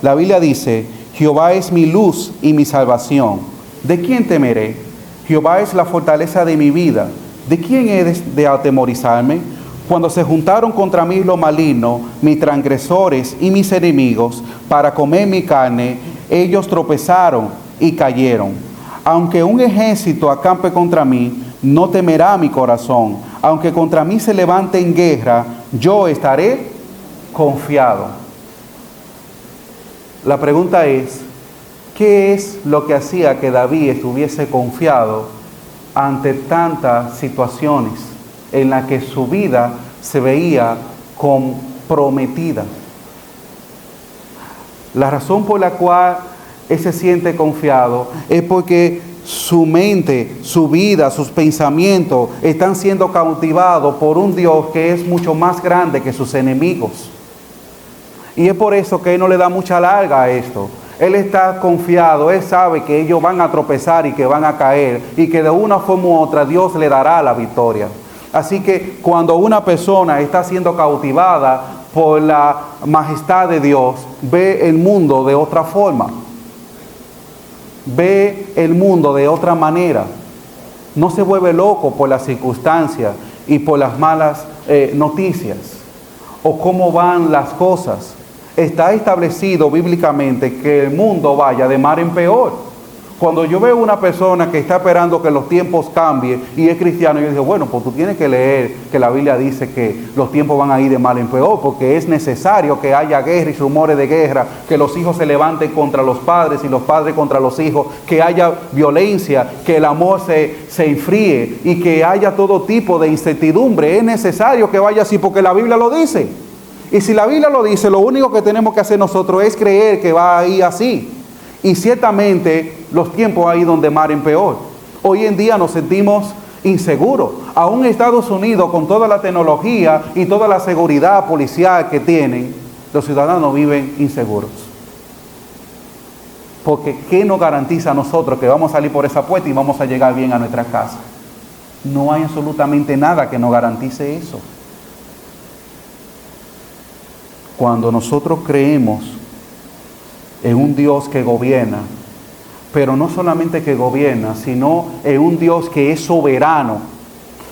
La Biblia dice: Jehová es mi luz y mi salvación. ¿De quién temeré? Jehová es la fortaleza de mi vida. ¿De quién he de atemorizarme? Cuando se juntaron contra mí los malignos, mis transgresores y mis enemigos, para comer mi carne, ellos tropezaron y cayeron. Aunque un ejército acampe contra mí, no temerá mi corazón. Aunque contra mí se levante en guerra, yo estaré confiado. La pregunta es, ¿qué es lo que hacía que David estuviese confiado ante tantas situaciones en las que su vida se veía comprometida? La razón por la cual él se siente confiado es porque su mente, su vida, sus pensamientos están siendo cautivados por un Dios que es mucho más grande que sus enemigos. Y es por eso que él no le da mucha larga a esto. Él está confiado, él sabe que ellos van a tropezar y que van a caer y que de una forma u otra Dios le dará la victoria. Así que cuando una persona está siendo cautivada por la majestad de Dios, ve el mundo de otra forma. Ve el mundo de otra manera. No se vuelve loco por las circunstancias y por las malas noticias o cómo van las cosas. Está establecido bíblicamente que el mundo vaya de mal en peor. Cuando yo veo una persona que está esperando que los tiempos cambien y es cristiano, yo digo, bueno, pues tú tienes que leer que la Biblia dice que los tiempos van a ir de mal en peor, porque es necesario que haya guerra y rumores de guerra, que los hijos se levanten contra los padres y los padres contra los hijos, que haya violencia, que el amor se enfríe y que haya todo tipo de incertidumbre. Es necesario que vaya así porque la Biblia lo dice. Y si la Biblia lo dice, lo único que tenemos que hacer nosotros es creer que va a ir así. Y ciertamente los tiempos ahí donde mar en peor. Hoy en día nos sentimos inseguros. Aún Estados Unidos, con toda la tecnología y toda la seguridad policial que tienen, los ciudadanos viven inseguros. Porque ¿qué nos garantiza a nosotros que vamos a salir por esa puerta y vamos a llegar bien a nuestra casa? No hay absolutamente nada que nos garantice eso. Cuando nosotros creemos en un Dios que gobierna, pero no solamente que gobierna, sino en un Dios que es soberano.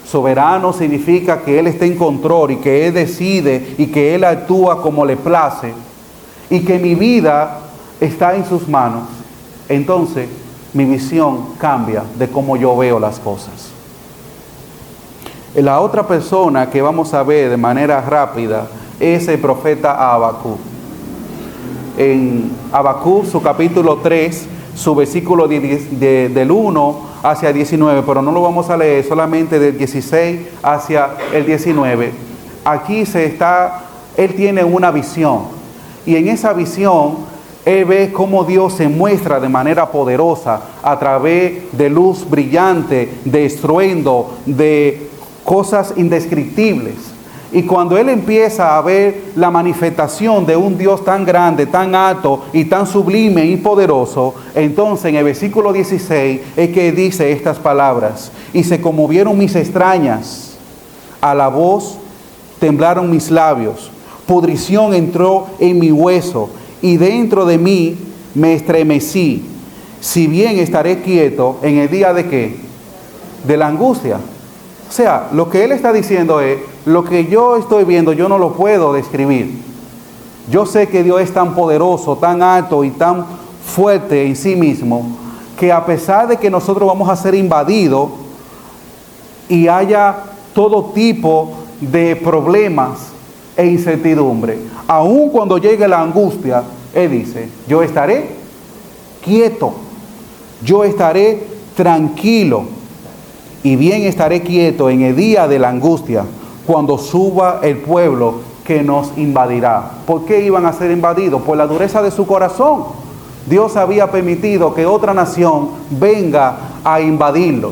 Soberano significa que Él está en control y que Él decide y que Él actúa como le place y que mi vida está en sus manos. Entonces mi visión cambia de cómo yo veo las cosas. La otra persona que vamos a ver de manera rápida es el profeta Habacuc. En Habacuc, su capítulo 3, su versículo del 1 hacia 19, pero no lo vamos a leer, solamente del 16 hacia el 19. Aquí él tiene una visión, y en esa visión él ve cómo Dios se muestra de manera poderosa a través de luz brillante, de estruendo, de cosas indescriptibles. Y cuando él empieza a ver la manifestación de un Dios tan grande, tan alto y tan sublime y poderoso, entonces en el versículo 16 es que dice estas palabras: y se conmovieron mis extrañas, a la voz temblaron mis labios, pudrición entró en mi hueso y dentro de mí me estremecí. Si bien estaré quieto en el día de ¿qué? De la angustia. O sea, lo que él está diciendo es, lo que yo estoy viendo yo no lo puedo describir. Yo sé que Dios es tan poderoso, tan alto y tan fuerte en sí mismo, que a pesar de que nosotros vamos a ser invadidos y haya todo tipo de problemas e incertidumbre, aun cuando llegue la angustia, él dice, yo estaré quieto, yo estaré tranquilo. Y bien estaré quieto en el día de la angustia, cuando suba el pueblo que nos invadirá. ¿Por qué iban a ser invadidos? Por la dureza de su corazón. Dios había permitido que otra nación venga a invadirlo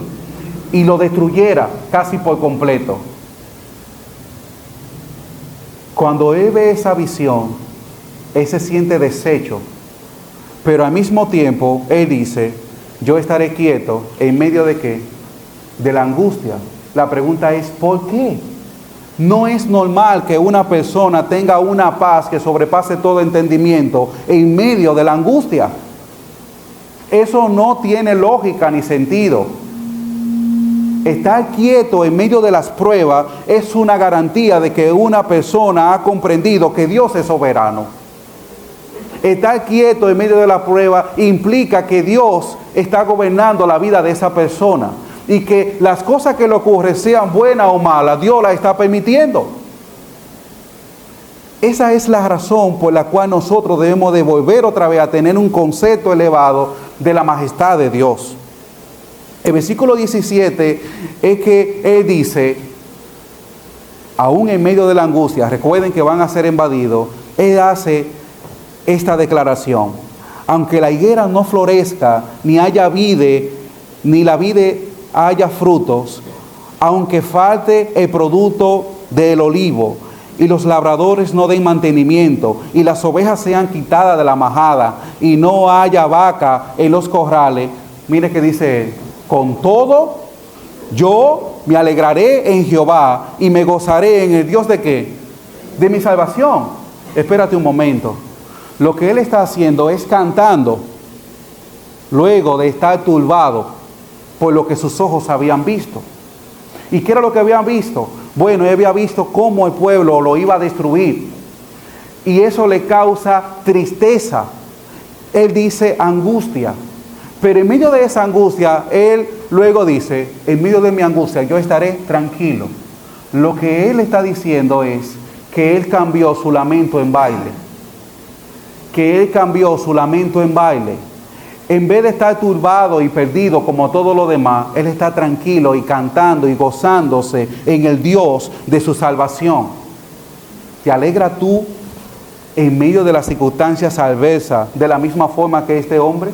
y lo destruyera casi por completo. Cuando él ve esa visión, él se siente deshecho, pero al mismo tiempo él dice, yo estaré quieto en medio de ¿qué? De la angustia. La pregunta es, ¿por qué? No es normal que una persona tenga una paz que sobrepase todo entendimiento en medio de la angustia. Eso no tiene lógica ni sentido. Estar quieto en medio de las pruebas es una garantía de que una persona ha comprendido que Dios es soberano. Estar quieto en medio de la prueba implica que Dios está gobernando la vida de esa persona y que las cosas que le ocurren, sean buenas o malas, Dios las está permitiendo. Esa es la razón por la cual nosotros debemos de volver otra vez a tener un concepto elevado de la majestad de Dios. El versículo 17 es que Él dice, aún en medio de la angustia, recuerden que van a ser invadidos, Él hace esta declaración: aunque la higuera no florezca, ni haya vide, ni la vide haya frutos, aunque falte el producto del olivo, y los labradores no den mantenimiento, y las ovejas sean quitadas de la majada, y no haya vaca en los corrales, mire que dice él, con todo, yo me alegraré en Jehová, y me gozaré en el Dios ¿de qué? De mi salvación. Espérate un momento. Lo que él está haciendo es cantando, luego de estar turbado por lo que sus ojos habían visto. ¿Y qué era lo que habían visto? Bueno, él había visto cómo el pueblo lo iba a destruir. Y eso le causa tristeza. Él dice angustia. Pero en medio de esa angustia, él luego dice, en medio de mi angustia, yo estaré tranquilo. Lo que él está diciendo es que él cambió su lamento en baile. Que él cambió su lamento en baile. En vez de estar turbado y perdido como todo lo demás, él está tranquilo y cantando y gozándose en el Dios de su salvación. ¿Te alegra tú en medio de las circunstancias adversas de la misma forma que este hombre?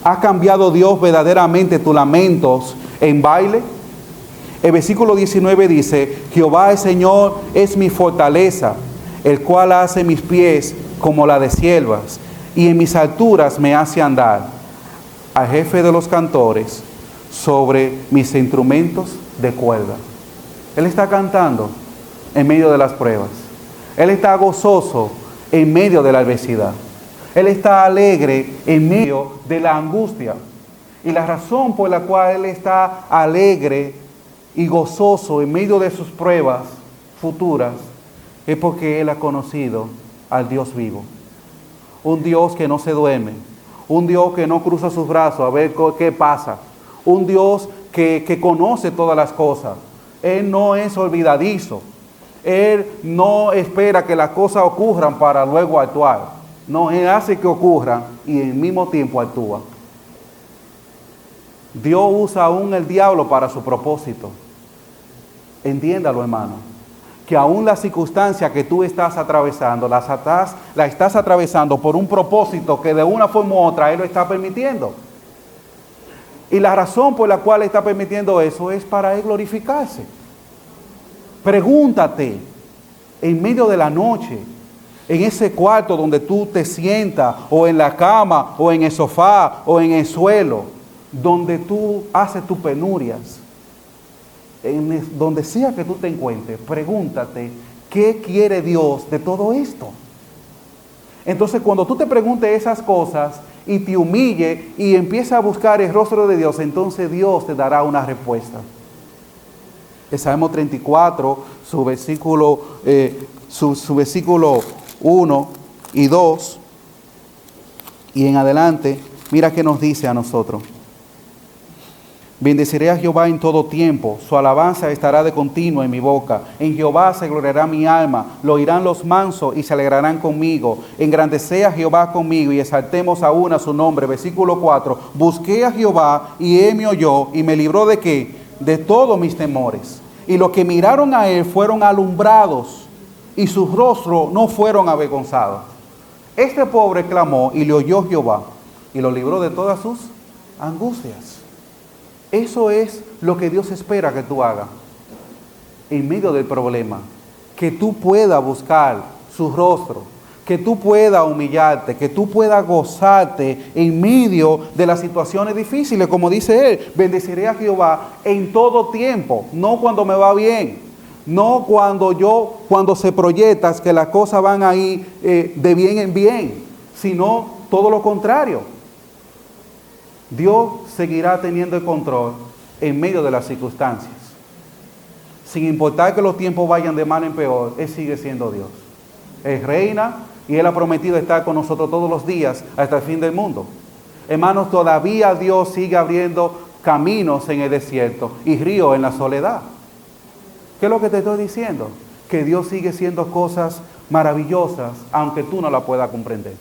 ¿Ha cambiado Dios verdaderamente tus lamentos en baile? El versículo 19 dice, Jehová el Señor es mi fortaleza, el cual hace mis pies como la de siervas, y en mis alturas me hace andar, al jefe de los cantores, sobre mis instrumentos de cuerda. Él está cantando en medio de las pruebas. Él está gozoso en medio de la adversidad. Él está alegre en medio de la angustia. Y la razón por la cual él está alegre y gozoso en medio de sus pruebas futuras es porque él ha conocido al Dios vivo. Un Dios que no se duerme, un Dios que no cruza sus brazos a ver qué pasa, un Dios que conoce todas las cosas. Él no es olvidadizo, Él no espera que las cosas ocurran para luego actuar. No, Él hace que ocurran y al mismo tiempo actúa. Dios usa aún el diablo para su propósito. Entiéndalo, hermano. Que aún la circunstancia que tú estás atravesando, la estás atravesando por un propósito que de una forma u otra Él lo está permitiendo. Y la razón por la cual está permitiendo eso es para Él glorificarse. Pregúntate, en medio de la noche, en ese cuarto donde tú te sientas, o en la cama, o en el sofá, o en el suelo, donde tú haces tus penurias, donde sea que tú te encuentres, pregúntate, ¿qué quiere Dios de todo esto? Entonces, cuando tú te preguntes esas cosas y te humille y empiezas a buscar el rostro de Dios, entonces Dios te dará una respuesta. El Salmo 34, su versículo 1 y 2 y en adelante, mira qué nos dice a nosotros. Bendeciré a Jehová en todo tiempo, su alabanza estará de continuo en mi boca. En Jehová se gloriará mi alma, lo oirán los mansos y se alegrarán conmigo. Engrandecé a Jehová conmigo y exaltemos aún a su nombre. Versículo 4, busqué a Jehová y él me oyó y me libró ¿de qué? De todos mis temores. Y los que miraron a él fueron alumbrados y sus rostros no fueron avergonzados. Este pobre clamó y le oyó Jehová y lo libró de todas sus angustias. Eso es lo que Dios espera que tú hagas en medio del problema. Que tú puedas buscar su rostro, que tú puedas humillarte, que tú puedas gozarte en medio de las situaciones difíciles. Como dice él, bendeciré a Jehová en todo tiempo, no cuando me va bien, no cuando se proyectas que las cosas van ahí de bien en bien, sino todo lo contrario. Dios seguirá teniendo el control en medio de las circunstancias. Sin importar que los tiempos vayan de mal en peor, Él sigue siendo Dios. Él reina Y Él ha prometido estar con nosotros todos los días hasta el fin del mundo. Hermanos, todavía Dios sigue abriendo caminos en el desierto y ríos en la soledad. ¿Qué es lo que te estoy diciendo? Que Dios sigue haciendo cosas maravillosas, aunque tú no la puedas comprender.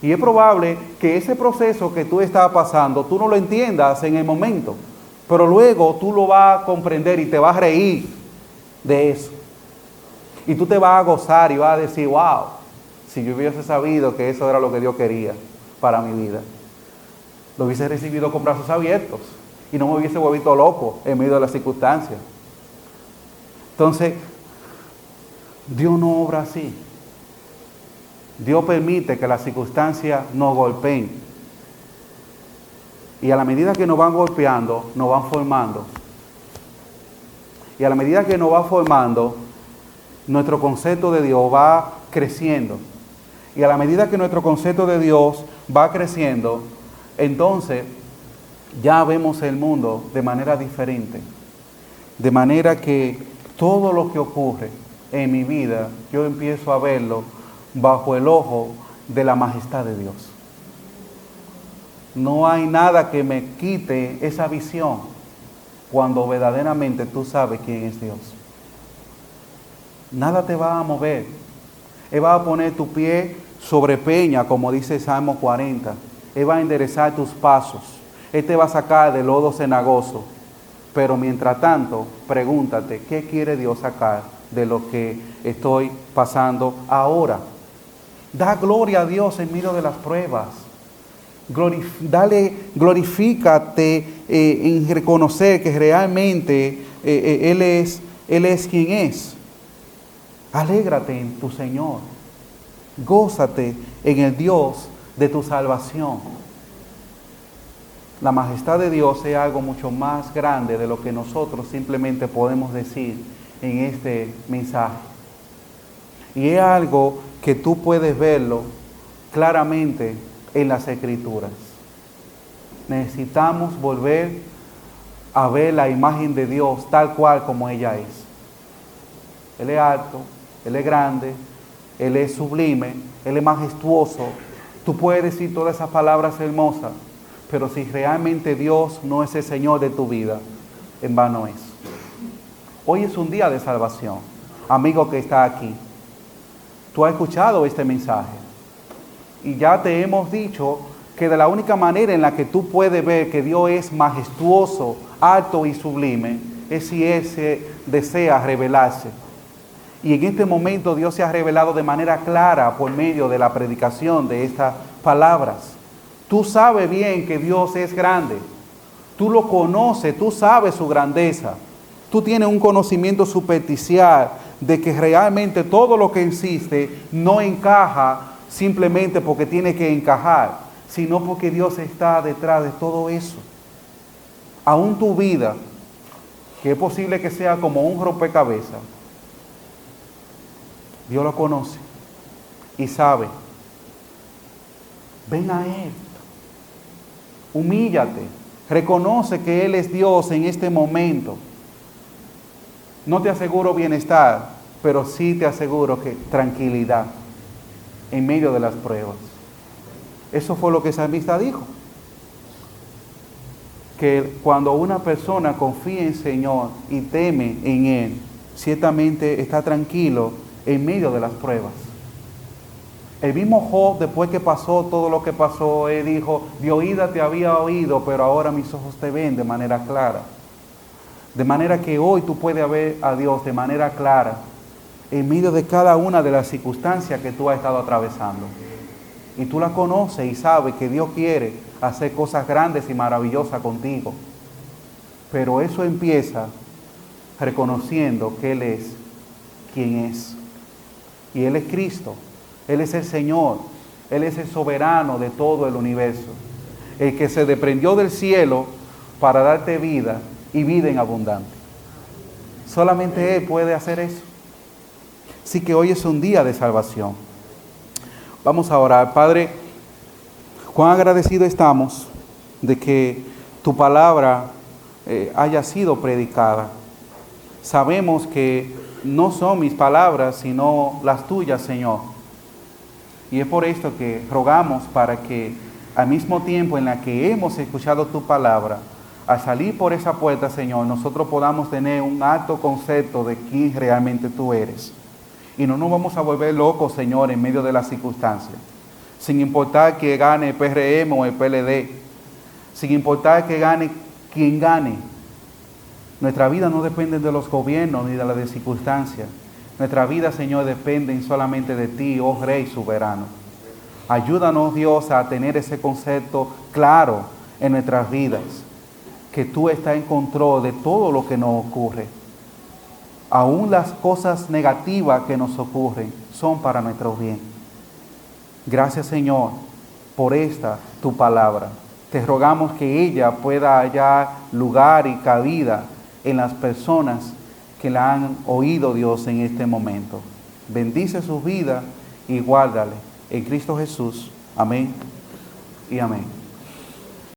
Y es probable que ese proceso que tú estás pasando, tú no lo entiendas en el momento, pero luego tú lo vas a comprender y te vas a reír de eso. Y tú te vas a gozar y vas a decir, wow, si yo hubiese sabido que eso era lo que Dios quería para mi vida, lo hubiese recibido con brazos abiertos y no me hubiese vuelto loco en medio de las circunstancias. Entonces, Dios no obra así. Dios permite que las circunstancias nos golpeen. Y a la medida que nos van golpeando, nos van formando. Y a la medida que nos va formando, nuestro concepto de Dios va creciendo. Y a la medida que nuestro concepto de Dios va creciendo, entonces ya vemos el mundo de manera diferente. De manera que todo lo que ocurre en mi vida, yo empiezo a verlo bajo el ojo de la majestad de Dios. No hay nada que me quite esa visión cuando verdaderamente tú sabes quién es Dios. Nada te va a mover. Él va a poner tu pie sobre peña, como dice Salmo 40. Él va a enderezar tus pasos. Él te va a sacar del lodo cenagoso. Pero mientras tanto, pregúntate, ¿qué quiere Dios sacar de lo que estoy pasando ahora? Da gloria a Dios en medio de las pruebas. Glorifícate en reconocer que realmente Él es quien es. Alégrate en tu Señor. Gózate en el Dios de tu salvación. La majestad de Dios es algo mucho más grande de lo que nosotros simplemente podemos decir en este mensaje. Y es algo que tú puedes verlo claramente en las Escrituras. Necesitamos volver a ver la imagen de Dios tal cual como ella es. Él es alto, Él es grande, Él es sublime, Él es majestuoso. Tú puedes decir todas esas palabras hermosas, pero si realmente Dios no es el Señor de tu vida, en vano es. Hoy es un día de salvación. Amigo que está aquí, tú has escuchado este mensaje y ya te hemos dicho que de la única manera en la que tú puedes ver que Dios es majestuoso, alto y sublime es si Él se desea revelarse. Y en este momento Dios se ha revelado de manera clara por medio de la predicación de estas palabras. Tú sabes bien que Dios es grande. Tú lo conoces, tú sabes su grandeza. Tú tienes un conocimiento superficial de que realmente todo lo que existe no encaja simplemente porque tiene que encajar, sino porque Dios está detrás de todo eso. Aún tu vida, que es posible que sea como un rompecabezas, Dios lo conoce y sabe. Ven a Él. Humíllate. Reconoce que Él es Dios en este momento. No te aseguro bienestar, pero sí te aseguro que tranquilidad en medio de las pruebas. Eso fue lo que el salmista dijo. Que cuando una persona confía en el Señor y teme en Él, ciertamente está tranquilo en medio de las pruebas. El mismo Job, después que pasó todo lo que pasó, él dijo, de oída te había oído, pero ahora mis ojos te ven de manera clara. De manera que hoy tú puedes ver a Dios de manera clara en medio de cada una de las circunstancias que tú has estado atravesando. Y tú la conoces y sabes que Dios quiere hacer cosas grandes y maravillosas contigo. Pero eso empieza reconociendo que Él es quien es. Y Él es Cristo. Él es el Señor. Él es el soberano de todo el universo. El que se desprendió del cielo para darte vida y vida en abundante. Solamente Él puede hacer eso. Así que hoy es un día de salvación. Vamos a orar. Padre, cuán agradecidos estamos de que tu palabra haya sido predicada. Sabemos que no son mis palabras, sino las tuyas, Señor. Y es por esto que rogamos para que al mismo tiempo en la que hemos escuchado tu palabra, al salir por esa puerta, Señor, nosotros podamos tener un alto concepto de quién realmente tú eres. Y no nos vamos a volver locos, Señor, en medio de las circunstancias. Sin importar que gane el PRM o el PLD. Sin importar que gane quien gane. Nuestra vida no depende de los gobiernos ni de las circunstancias. Nuestra vida, Señor, depende solamente de ti, oh Rey soberano. Ayúdanos, Dios, a tener ese concepto claro en nuestras vidas. Que tú estás en control de todo lo que nos ocurre. Aún las cosas negativas que nos ocurren son para nuestro bien. Gracias, Señor, por esta tu palabra. Te rogamos que ella pueda hallar lugar y cabida en las personas que la han oído, Dios, en este momento. Bendice su vida y guárdale. En Cristo Jesús. Amén y amén.